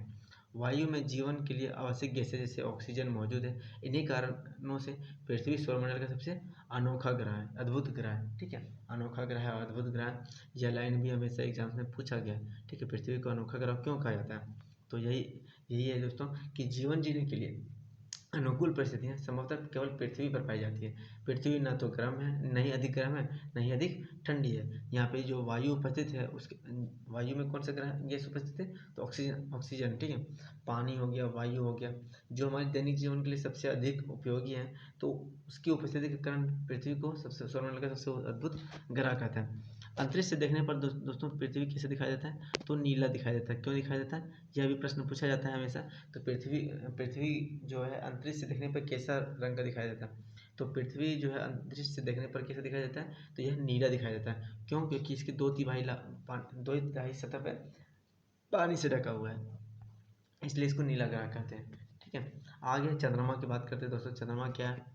वायु में जीवन के लिए आवश्यक गैसें जैसे ऑक्सीजन मौजूद है। इन्हीं कारणों से पृथ्वी सौरमंडल का सबसे अनोखा ग्रह है, अद्भुत ग्रह है, ठीक है, अनोखा ग्रह है, अद्भुत ग्रह है। यह लाइन भी हमेशा एग्जाम्स में पूछा गया है, ठीक है, पृथ्वी को अनोखा ग्रह क्यों कहा जाता है? तो यही यही है दोस्तों कि जीवन जीने के लिए अनुकूल परिस्थितियाँ संभवतः केवल पृथ्वी पर पाई जाती है। पृथ्वी ना तो गर्म है, नहीं अधिक गर्म है, नहीं अधिक ठंडी है। यहाँ पे जो वायु उपस्थित है उसके वायु में कौन सा ग्रह गैस उपस्थित है? तो ऑक्सीजन, ठीक है, पानी हो गया, वायु हो गया, जो हमारे दैनिक जीवन के लिए सबसे अधिक उपयोगी है। तो उसकी उपस्थिति के कारण पृथ्वी को सबसे सौरमंडल का सबसे अद्भुत ग्रह कहता है। अंतरिक्ष से देखने पर दोस्तों पृथ्वी कैसे दिखाई देता है? तो नीला दिखाई देता है। क्यों दिखाई देता है? यह भी प्रश्न पूछा जाता है हमेशा। तो पृथ्वी जो है अंतरिक्ष से देखने पर कैसा रंग का दिखाई देता है? तो पृथ्वी जो है अंतरिक्ष से देखने पर कैसा दिखाई देता है? तो यह नीला दिखाई देता है। क्यों? क्योंकि इसकी दो तिहाई सतह पे पानी से ढका हुआ है, इसलिए इसको नीला ग्रह कहते हैं, ठीक है। आगे चंद्रमा की बात करते हैं दोस्तों। चंद्रमा क्या है?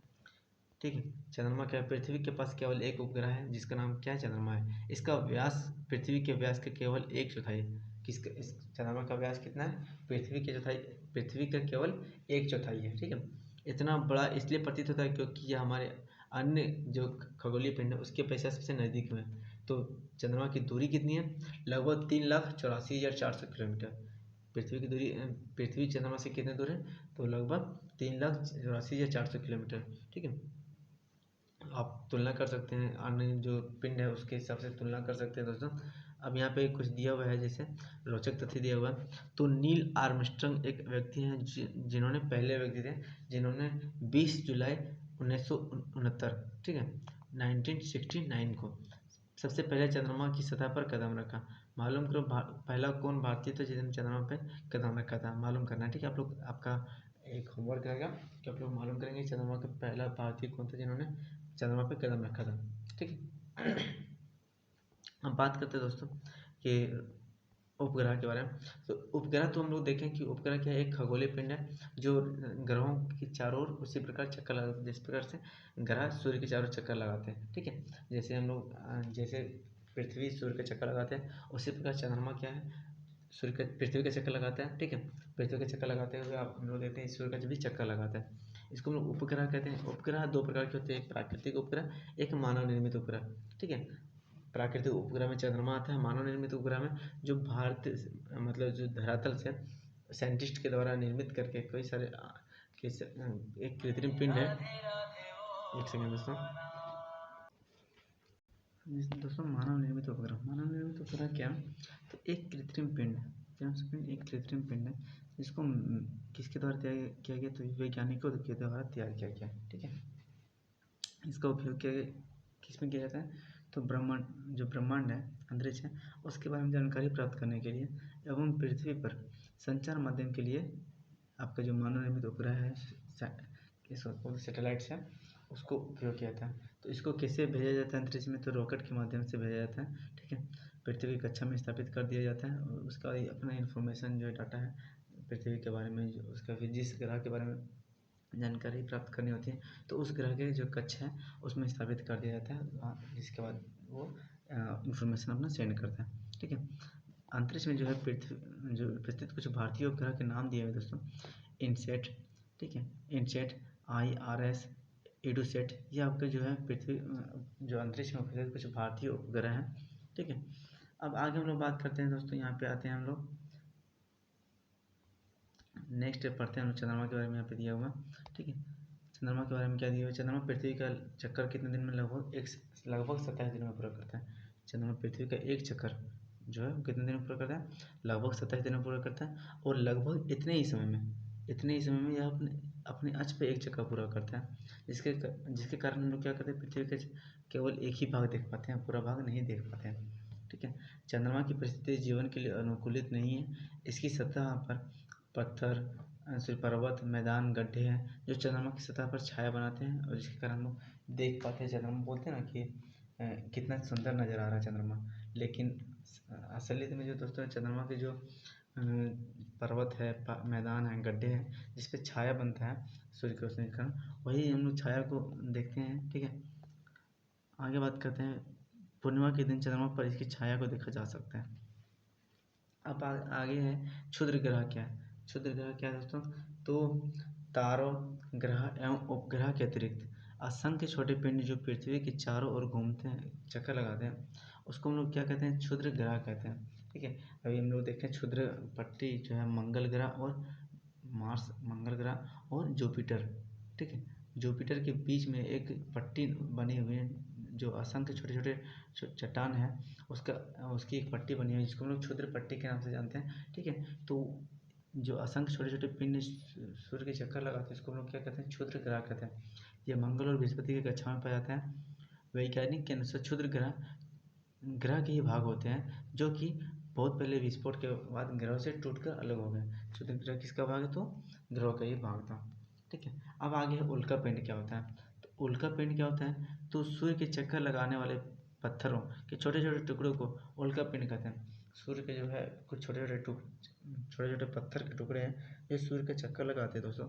ठीक है, चंद्रमा क्या है? पृथ्वी के पास केवल एक उपग्रह है जिसका नाम क्या है? चंद्रमा है। इसका व्यास पृथ्वी के व्यास का केवल 1/4। किसका? इस चंद्रमा का व्यास कितना है? पृथ्वी का केवल 1/4 है, ठीक है। इतना बड़ा इसलिए प्रतीत होता है क्योंकि यह हमारे अन्य जो खगोलीय पिंड है उसके अपेक्षा सबसे नज़दीक में है। तो चंद्रमा की दूरी कितनी है? लगभग 3,84,400 किलोमीटर। पृथ्वी चंद्रमा से कितने दूर है? तो लगभग 3,84,400 किलोमीटर, ठीक है। आप तुलना कर सकते हैं अन्य जो पिंड है उसके हिसाब से तुलना कर सकते हैं दोस्तों। अब यहाँ पे कुछ दिया हुआ है, जैसे रोचक तथ्य दिया हुआ है। तो नील आर्मस्ट्रांग एक व्यक्ति हैं जिन्होंने पहले व्यक्ति थे जिन्होंने 20 जुलाई 1969, ठीक है, 1969 को सबसे पहले चंद्रमा की सतह पर कदम रखा। मालूम करो पहला कौन भारतीय था जिन्होंने चंद्रमा पर कदम रखा था? मालूम करना है, ठीक है। आप लोग आपका एक होमवर्क रहेगा कि आप लोग मालूम करेंगे चंद्रमा का पहला भारतीय कौन था जिन्होंने चंद्रमा पे कदम रखा था, ठीक है। अब बात करते हैं दोस्तों कि उपग्रह के बारे में। तो उपग्रह तो हम लोग देखें कि उपग्रह क्या है? एक खगोलीय पिंड है जो ग्रहों के चारों ओर उसी प्रकार चक्कर लगाते हैं जिस प्रकार से ग्रह सूर्य के चारों चक्कर लगाते हैं, ठीक है। जैसे हम लोग जैसे पृथ्वी सूर्य का चक्कर लगाते हैं उसी प्रकार चंद्रमा क्या है? पृथ्वी का चक्कर लगाता है, ठीक है। पृथ्वी का चक्कर लगाते हुए आप हम लोग देखते हैं सूर्य का भी चक्कर लगाता है। इसको हम लोग उपग्रह कहते हैं। उपग्रह दो प्रकार के होते हैं, एक प्राकृतिक उपग्रह, एक मानव निर्मित उपग्रह, ठीक है। प्राकृतिक उपग्रह में चंद्रमा आता है। मानव निर्मित उपग्रह में जो भारत मतलब जो धरातल से साइंटिस्ट के द्वारा निर्मित करके कई सारे एक कृत्रिम पिंड है। एक सेकेंड दोस्तों मानव निर्मित उपग्रह क्या? तो एक कृत्रिम पिंड एक कृत्रिम पिंड है जिसको किसके द्वारा तैयार किया गया? तो वैज्ञानिकों के द्वारा तैयार किया गया, ठीक है। इसका उपयोग किस में किया जाता है? तो ब्रह्मांड है, अंतरिक्ष है, उसके बारे में जानकारी प्राप्त करने के लिए एवं पृथ्वी पर संचार माध्यम के लिए आपका जो मानव निर्मित उपग्रह है सैटेलाइट्स है उसको उपयोग किया जाता है। तो इसको कैसे भेजा जाता है अंतरिक्ष में? तो रॉकेट के माध्यम से भेजा जाता है, ठीक है। पृथ्वी कक्षा में स्थापित कर दिया जाता है और उसका अपना इन्फॉर्मेशन जो है डाटा है पृथ्वी के बारे में, जो उसका फिर जिस ग्रह के बारे में जानकारी प्राप्त करनी होती है तो उस ग्रह के जो कक्षा है उसमें स्थापित कर दिया जाता है, जिसके बाद वो इंफॉर्मेशन अपना सेंड करता है, ठीक है। अंतरिक्ष में जो है प्रस्तुत कुछ भारतीय उपग्रह के नाम दिए हुए दोस्तों। इनसेट, ठीक है, इनसेट, IRS, एडुसेट, ये आपके जो है पृथ्वी जो अंतरिक्ष में उपस्थित कुछ भारतीय उपग्रह हैं, ठीक है। अब आगे हम लोग बात करते हैं दोस्तों, यहाँ पे आते हैं हम लोग नेक्स्ट पढ़ते हैं हम चंद्रमा के बारे में। यहाँ पे दिया हुआ, ठीक है। चंद्रमा के बारे में क्या दिया हुआ? चंद्रमा पृथ्वी का चक्कर कितने दिन में? लगभग 27 दिन में पूरा करता है। चंद्रमा पृथ्वी का एक चक्कर जो है कितने दिन में पूरा करता है? लगभग 27 दिन में पूरा करता है। और लगभग इतने ही समय में यह अपने अक्ष पे एक चक्कर पूरा करता है, जिसके कारण हम लोग क्या करते हैं? पृथ्वी का केवल एक ही भाग देख पाते हैं, पूरा भाग नहीं देख पाते हैं, ठीक है। चंद्रमा की परिस्थिति जीवन के लिए अनुकूलित नहीं है। इसकी सतह पर पत्थर, पर्वत, मैदान, गड्ढे हैं जो चंद्रमा की सतह पर छाया बनाते हैं और जिसके कारण हम लोग देख पाते हैं चंद्रमा। बोलते हैं ना कि कितना सुंदर नज़र आ रहा है चंद्रमा, लेकिन असलियत में जो दोस्तों चंद्रमा के जो पर्वत है, मैदान है, गड्ढे हैं जिस पे छाया बनता है सूर्य की रोशनी के कारण, वही हम लोग छाया को देखते हैं। ठीक है, आगे बात करते हैं। पूर्णिमा के दिन चंद्रमा पर इसकी छाया को देखा जा सकता है। अब आगे है क्षुद्र ग्रह क्या है। क्षुद्र ग्रह क्या है दोस्तों? तो तारों, ग्रह एवं उपग्रह के अतिरिक्त असंख्य छोटे पिंड जो पृथ्वी के चारों ओर घूमते हैं, चक्कर लगाते हैं, उसको हम लोग क्या कहते हैं? क्षुद्र ग्रह कहते हैं। ठीक है, अभी हम लोग देखें क्षुद्र पट्टी जो है मंगल ग्रह और मार्स, मंगल ग्रह और जुपिटर। ठीक है, जुपिटर के बीच में एक पट्टी बनी हुई है जो असंख्य छोटे छोटे चट्टान है, उसका उसकी एक पट्टी बनी हुई है जिसको हम लोग क्षुद्र पट्टी के नाम से जानते हैं। ठीक है, तो जो असंख्य छोटे छोटे पिंड सूर्य के चक्कर लगाते हैं इसको हम लोग क्या कहते हैं? क्षुद्र ग्रह कहते हैं। ये मंगल और बृहस्पति की कक्षा में पाया जाता है। वैज्ञानिक के अनुसार क्षुद्र ग्रह के ही भाग होते हैं जो कि बहुत पहले विस्फोट के बाद ग्रह से टूटकर अलग हो गए। क्षुद्र ग्रह किसका भाग है? तो ग्रह का ही भाग था। ठीक है, अब आगे है उल्का पिंड क्या होता है। तो उल्का पिंड क्या होता है? तो सूर्य के चक्कर लगाने वाले पत्थरों के छोटे छोटे टुकड़ों को उल्का पिंड कहते हैं। सूर्य के जो है कुछ छोटे छोटे पत्थर के टुकड़े हैं ये सूर्य के चक्कर लगाते हैं दोस्तों।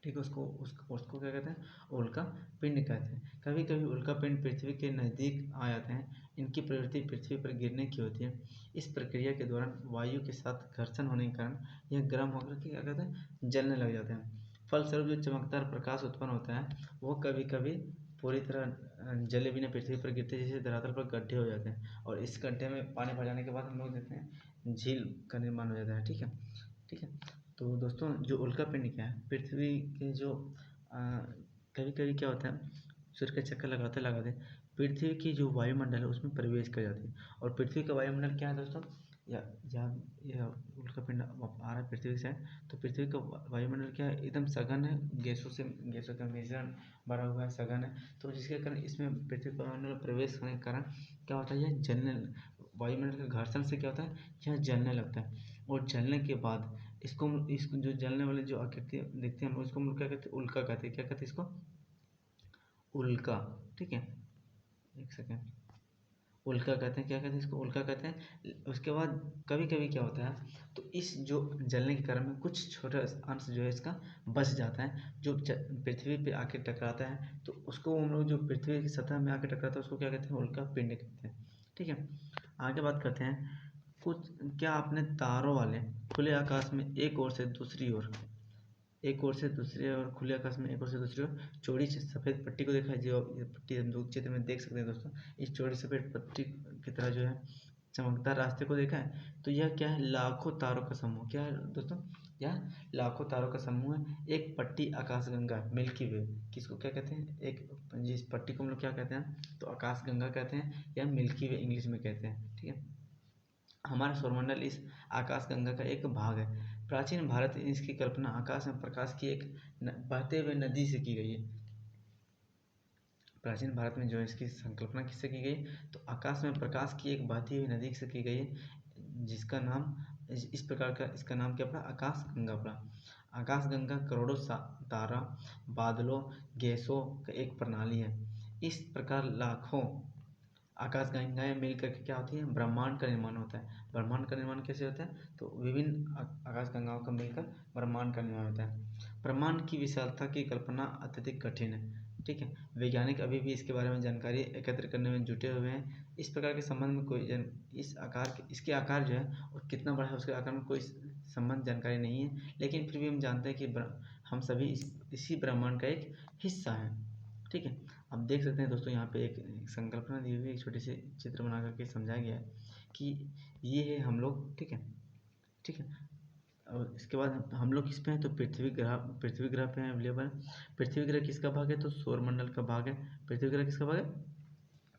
ठीक है, उसको क्या कहते हैं? उल्का पिंड कहते हैं। कभी कभी उल्का पिंड पृथ्वी के नज़दीक आ जाते हैं। इनकी प्रवृत्ति पृथ्वी पर गिरने की होती है। इस प्रक्रिया के दौरान वायु के साथ घर्षण होने के कारण यह गर्म होकर के क्या कहते हैं? जलने लग जाते हैं। फलस्वरूप जो चमकदार प्रकाश उत्पन्न होता है वो कभी कभी पूरी तरह जले बिना पृथ्वी पर गिरते, जैसे धरातल पर गड्ढे हो जाते हैं और इस गड्ढे में पानी भर जाने के बाद हम लोग देखते हैं झील का निर्माण हो जाता है। ठीक है, ठीक है, तो दोस्तों जो उल्का पिंड क्या है? पृथ्वी के जो कभी कभी क्या होता है सूर्य का चक्कर लगाते लगाते पृथ्वी की जो वायुमंडल है उसमें प्रवेश कर जाती है। और पृथ्वी का वायुमंडल क्या है दोस्तों? या यह उल्का पिंड आ रहा है पृथ्वी से, तो पृथ्वी का वायुमंडल क्या है? एकदम सघन है, गैसों का मिश्रण भरा हुआ है, सघन है। तो जिसके कारण इसमें पृथ्वी का वायुमंडल प्रवेश होने के कारण क्या होता है? यह जलने, वायुमंडल के घर्षण से क्या होता है? यह जलने लगता है और जलने के बाद इसको जो जलने वाले जो आकृति देखते हैं हम उसको हम लोग क्या कहते हैं? उल्का कहते हैं। क्या कहते हैं इसको? उल्का। ठीक है, एक सेकेंड, उल्का कहते हैं। क्या कहते हैं इसको? उल्का कहते हैं। उसके बाद कभी कभी क्या होता है, तो इस जो जलने के कारण में कुछ छोटा अंश जो है इसका बच जाता है जो पृथ्वी पे आके टकराता है, तो उसको हम लोग जो पृथ्वी की सतह में आके टकराता है उसको क्या कहते हैं? उल्का पिंड कहते हैं। ठीक है, आगे बात करते हैं। कुछ क्या आपने तारों वाले खुले आकाश में एक ओर से दूसरी ओर खुले आकाश में एक ओर से दूसरी ओर चौड़ी सफ़ेद पट्टी को देखा है? जो ये पट्टी हम लोग चित्र में देख सकते हैं दोस्तों, इस चौड़ी सफ़ेद पट्टी की तरह जो है चमकदार रास्ते को देखा है? तो यह क्या है? लाखों तारों का समूह। क्या है दोस्तों? यह लाखों तारों का समूह है। एक पट्टी आकाशगंगा, मिल्की वे, किसको क्या कहते हैं? एक जिस पट्टी को हम लोग क्या कहते हैं? तो आकाशगंगा कहते हैं या मिल्की वे इंग्लिश में कहते हैं। ठीक है, हमारा सौरमंडल इस आकाशगंगा का एक भाग है। प्राचीन भारत में इसकी कल्पना आकाश में प्रकाश की एक बहते हुए नदी से की गई है। प्राचीन भारत में जो है इसकी संकल्पना किससे की गई? तो आकाश में प्रकाश की एक बहती हुई नदी से की गई है जिसका नाम इस प्रकार का, इसका नाम क्या पड़ा? आकाशगंगा पड़ा। आकाशगंगा करोड़ों तारा, बादलों, गैसों का एक प्रणाली है। इस प्रकार लाखों आकाशगंगाएं मिल करके क्या होती हैं? ब्रह्मांड का निर्माण होता है। ब्रह्मांड का निर्माण कैसे होता है? तो विभिन्न आकाशगंगाओं का मिलकर ब्रह्मांड का निर्माण होता है। ब्रह्मांड की विशालता की कल्पना अत्यधिक कठिन है। ठीक है, वैज्ञानिक अभी भी इसके बारे में जानकारी एकत्र करने में जुटे हुए हैं। इस प्रकार के संबंध में कोई इसके आकार जो है और कितना बड़ा है उसके आकार में कोई संबंध जानकारी नहीं है, लेकिन फिर भी हम जानते हैं कि हम सभी इसी ब्रह्मांड का एक हिस्सा हैं। ठीक है, अब देख सकते हैं दोस्तों यहाँ पे एक संकल्पना दी हुई है, एक छोटी सी चित्र बना करके समझाया गया है कि ये है हम लोग। ठीक है, ठीक है, और इसके बाद हम लोग किस पे हैं? तो पृथ्वी ग्रह पे हैं अवेलेबल। पृथ्वी ग्रह किसका भाग है? तो सौरमंडल का भाग है। पृथ्वी ग्रह किसका भाग है?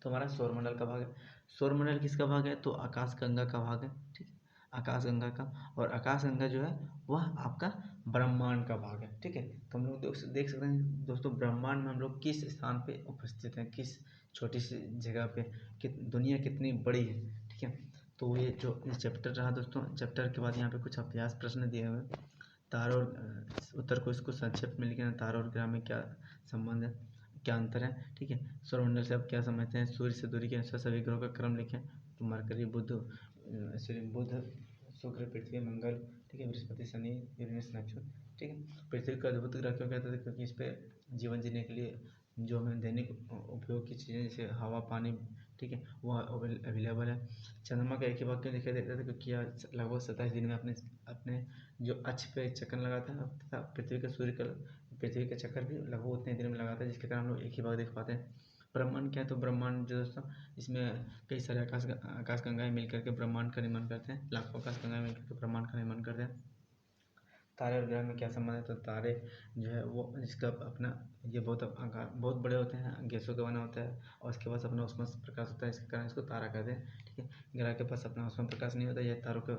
तो हमारा सौरमंडल का भाग है। सौरमंडल किसका भाग है? तो आकाशगंगा का भाग है। ठीक है, आकाशगंगा का, और आकाशगंगा जो है वह आपका ब्रह्मांड का भाग है। ठीक है, तो हम लोग देख सकते हैं दोस्तों ब्रह्मांड में हम लोग किस स्थान पे उपस्थित हैं, किस छोटी सी जगह पे, दुनिया कितनी बड़ी है। ठीक है, तो ये जो चैप्टर रहा दोस्तों, चैप्टर के बाद यहाँ पे कुछ अभ्यास प्रश्न दिए हुए तारा और उत्तर को इसको संक्षेप में लिखना, तारा और ग्रह में क्या संबंध है, क्या अंतर है। ठीक है, सौरमंडल से आप क्या समझते हैं, सूर्य से दूरी के अनुसार सभी ग्रहों का क्रम लिखें। तो मरकरी, बुध, शुक्र, पृथ्वी, मंगल, ठीक है, बृहस्पति, शनि, यूरेनस, नेपच्यून। ठीक है, पृथ्वी का अद्भुत ग्रह क्यों कहते थे, क्योंकि इस पर जीवन जीने के लिए जो हमें दैनिक उपयोग की चीज़ें जैसे हवा, पानी, ठीक है, वो अवेलेबल है। चंद्रमा का एक ही भाग क्यों दिखाई देता था, क्योंकि यह लगभग 27 दिन में अपने अपने जो अक्ष पे चक्कर लगाता है तथा पृथ्वी का चक्कर भी लगभग उतने दिन में लगाता है, जिसके कारण हम लोग एक ही भाग देख पाते हैं। ब्रह्मांड क्या है, तो ब्रह्मांड जो दोस्तों, इसमें कई सारे आकाशगंगाएं मिलकर के ब्रह्मांड का निर्माण करते हैं, लाखों आकाशगंगाएं मिलकर के ब्रह्मांड का निर्माण करते हैं। तारे और ग्रह में क्या संबंध है, तो तारे जो है वो इसका अपना ये बहुत बड़े होते हैं, गैसों का बना होता है, और उसके पास अपना उसमें प्रकाश होता है, इसके कारण इसको तारा कहते हैं। ठीक है, ग्रह के पास अपना उसमें प्रकाश नहीं होता, यह तारों के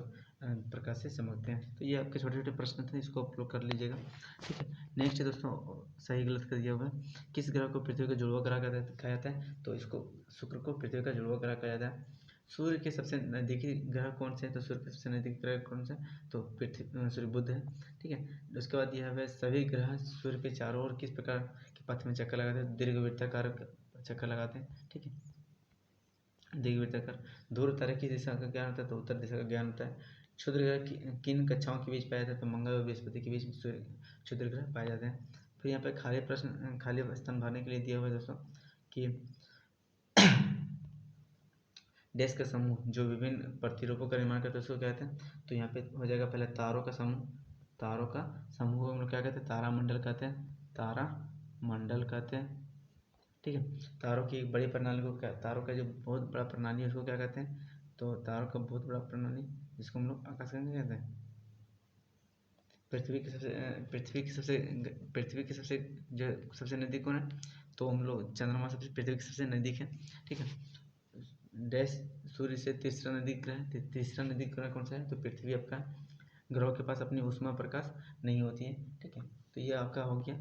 प्रकाश से चमकते हैं। तो ये आपके छोटे छोटे प्रश्न थे, इसको आप लोग कर लीजिएगा। ठीक है, नेक्स्ट है दोस्तों, सही गलत कर दिया हुआ है। किस ग्रह को पृथ्वी का जुड़वा ग्रह कहा जाता है, तो इसको शुक्र को पृथ्वी का जुड़वा ग्रह कहा जाता है। सूर्य के सबसे नज़दीकी ग्रह कौन से हैं, तो सूर्य के सबसे नज़दीकी ग्रह कौन सा है, तो सूर्य बुध है। ठीक है, उसके बाद यह है सभी ग्रह सूर्य के चारों ओर किस प्रकार के पथ में चक्कर लगाते हैं, दीर्घवृत्ताकार चक्कर लगाते हैं। ठीक है, दीर्घवृत्ताकार। ध्रुव तारे की दिशा का ज्ञान होता है, तो उत्तर दिशा का ज्ञान होता है। क्षुद्र ग्रह किन कक्षाओं के बीच पाया जाता है, तो मंगल और बृहस्पति के बीच क्षुद्र ग्रह पाए जाते हैं। फिर यहाँ पे खाली स्थान भरने के लिए दिया हुआ है दोस्तों कि डैश का समूह जो विभिन्न प्रतिरूपों का निर्माण करते हैं उसको कहते हैं, तो यहाँ पे हो जाएगा पहले तारों का समूह को हम लोग क्या कहते हैं, तारामंडल कहते हैं, तारामंडल कहते हैं। ठीक है, तारों की एक बड़ी प्रणाली को तारों का जो बहुत बड़ा प्रणाली है उसको क्या कहते हैं, तो तारों का बहुत बड़ा प्रणाली जिसको हम लोग आकाशगंगा कहते हैं। पृथ्वी के सबसे जो सबसे नज़दीक कौन है, तो हम लोग चंद्रमा सबसे पृथ्वी के सबसे नज़दीक है। ठीक है, डैश सूर्य से तीसरा नज़दीक ग्रह कौन सा है, तो पृथ्वी आपका। ग्रहों के पास अपनी ऊष्मा प्रकाश नहीं होती है। ठीक है, तो ये आपका हो गया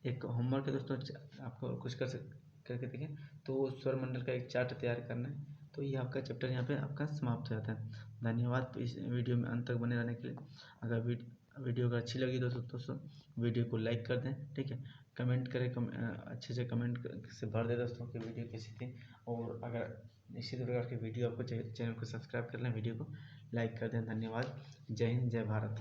एक होमवर्क है दोस्तों, आपको कुछ करके देखें, तो सौरमंडल का एक चार्ट तैयार करना है। तो ये आपका चैप्टर यहाँ पे आपका समाप्त हो जाता है। धन्यवाद इस वीडियो में अंत तक बने रहने के लिए। अगर वीडियो अगर अच्छी लगी दोस्तों वीडियो को लाइक कर दें। ठीक है, कमेंट करें, अच्छे से कमेंट से भर दें दोस्तों कि वीडियो कैसी थी, और अगर इसी प्रकार की वीडियो आपको चाहिए, चैनल को सब्सक्राइब कर लें, वीडियो को लाइक कर दें। धन्यवाद। जय हिंद, जय भारत।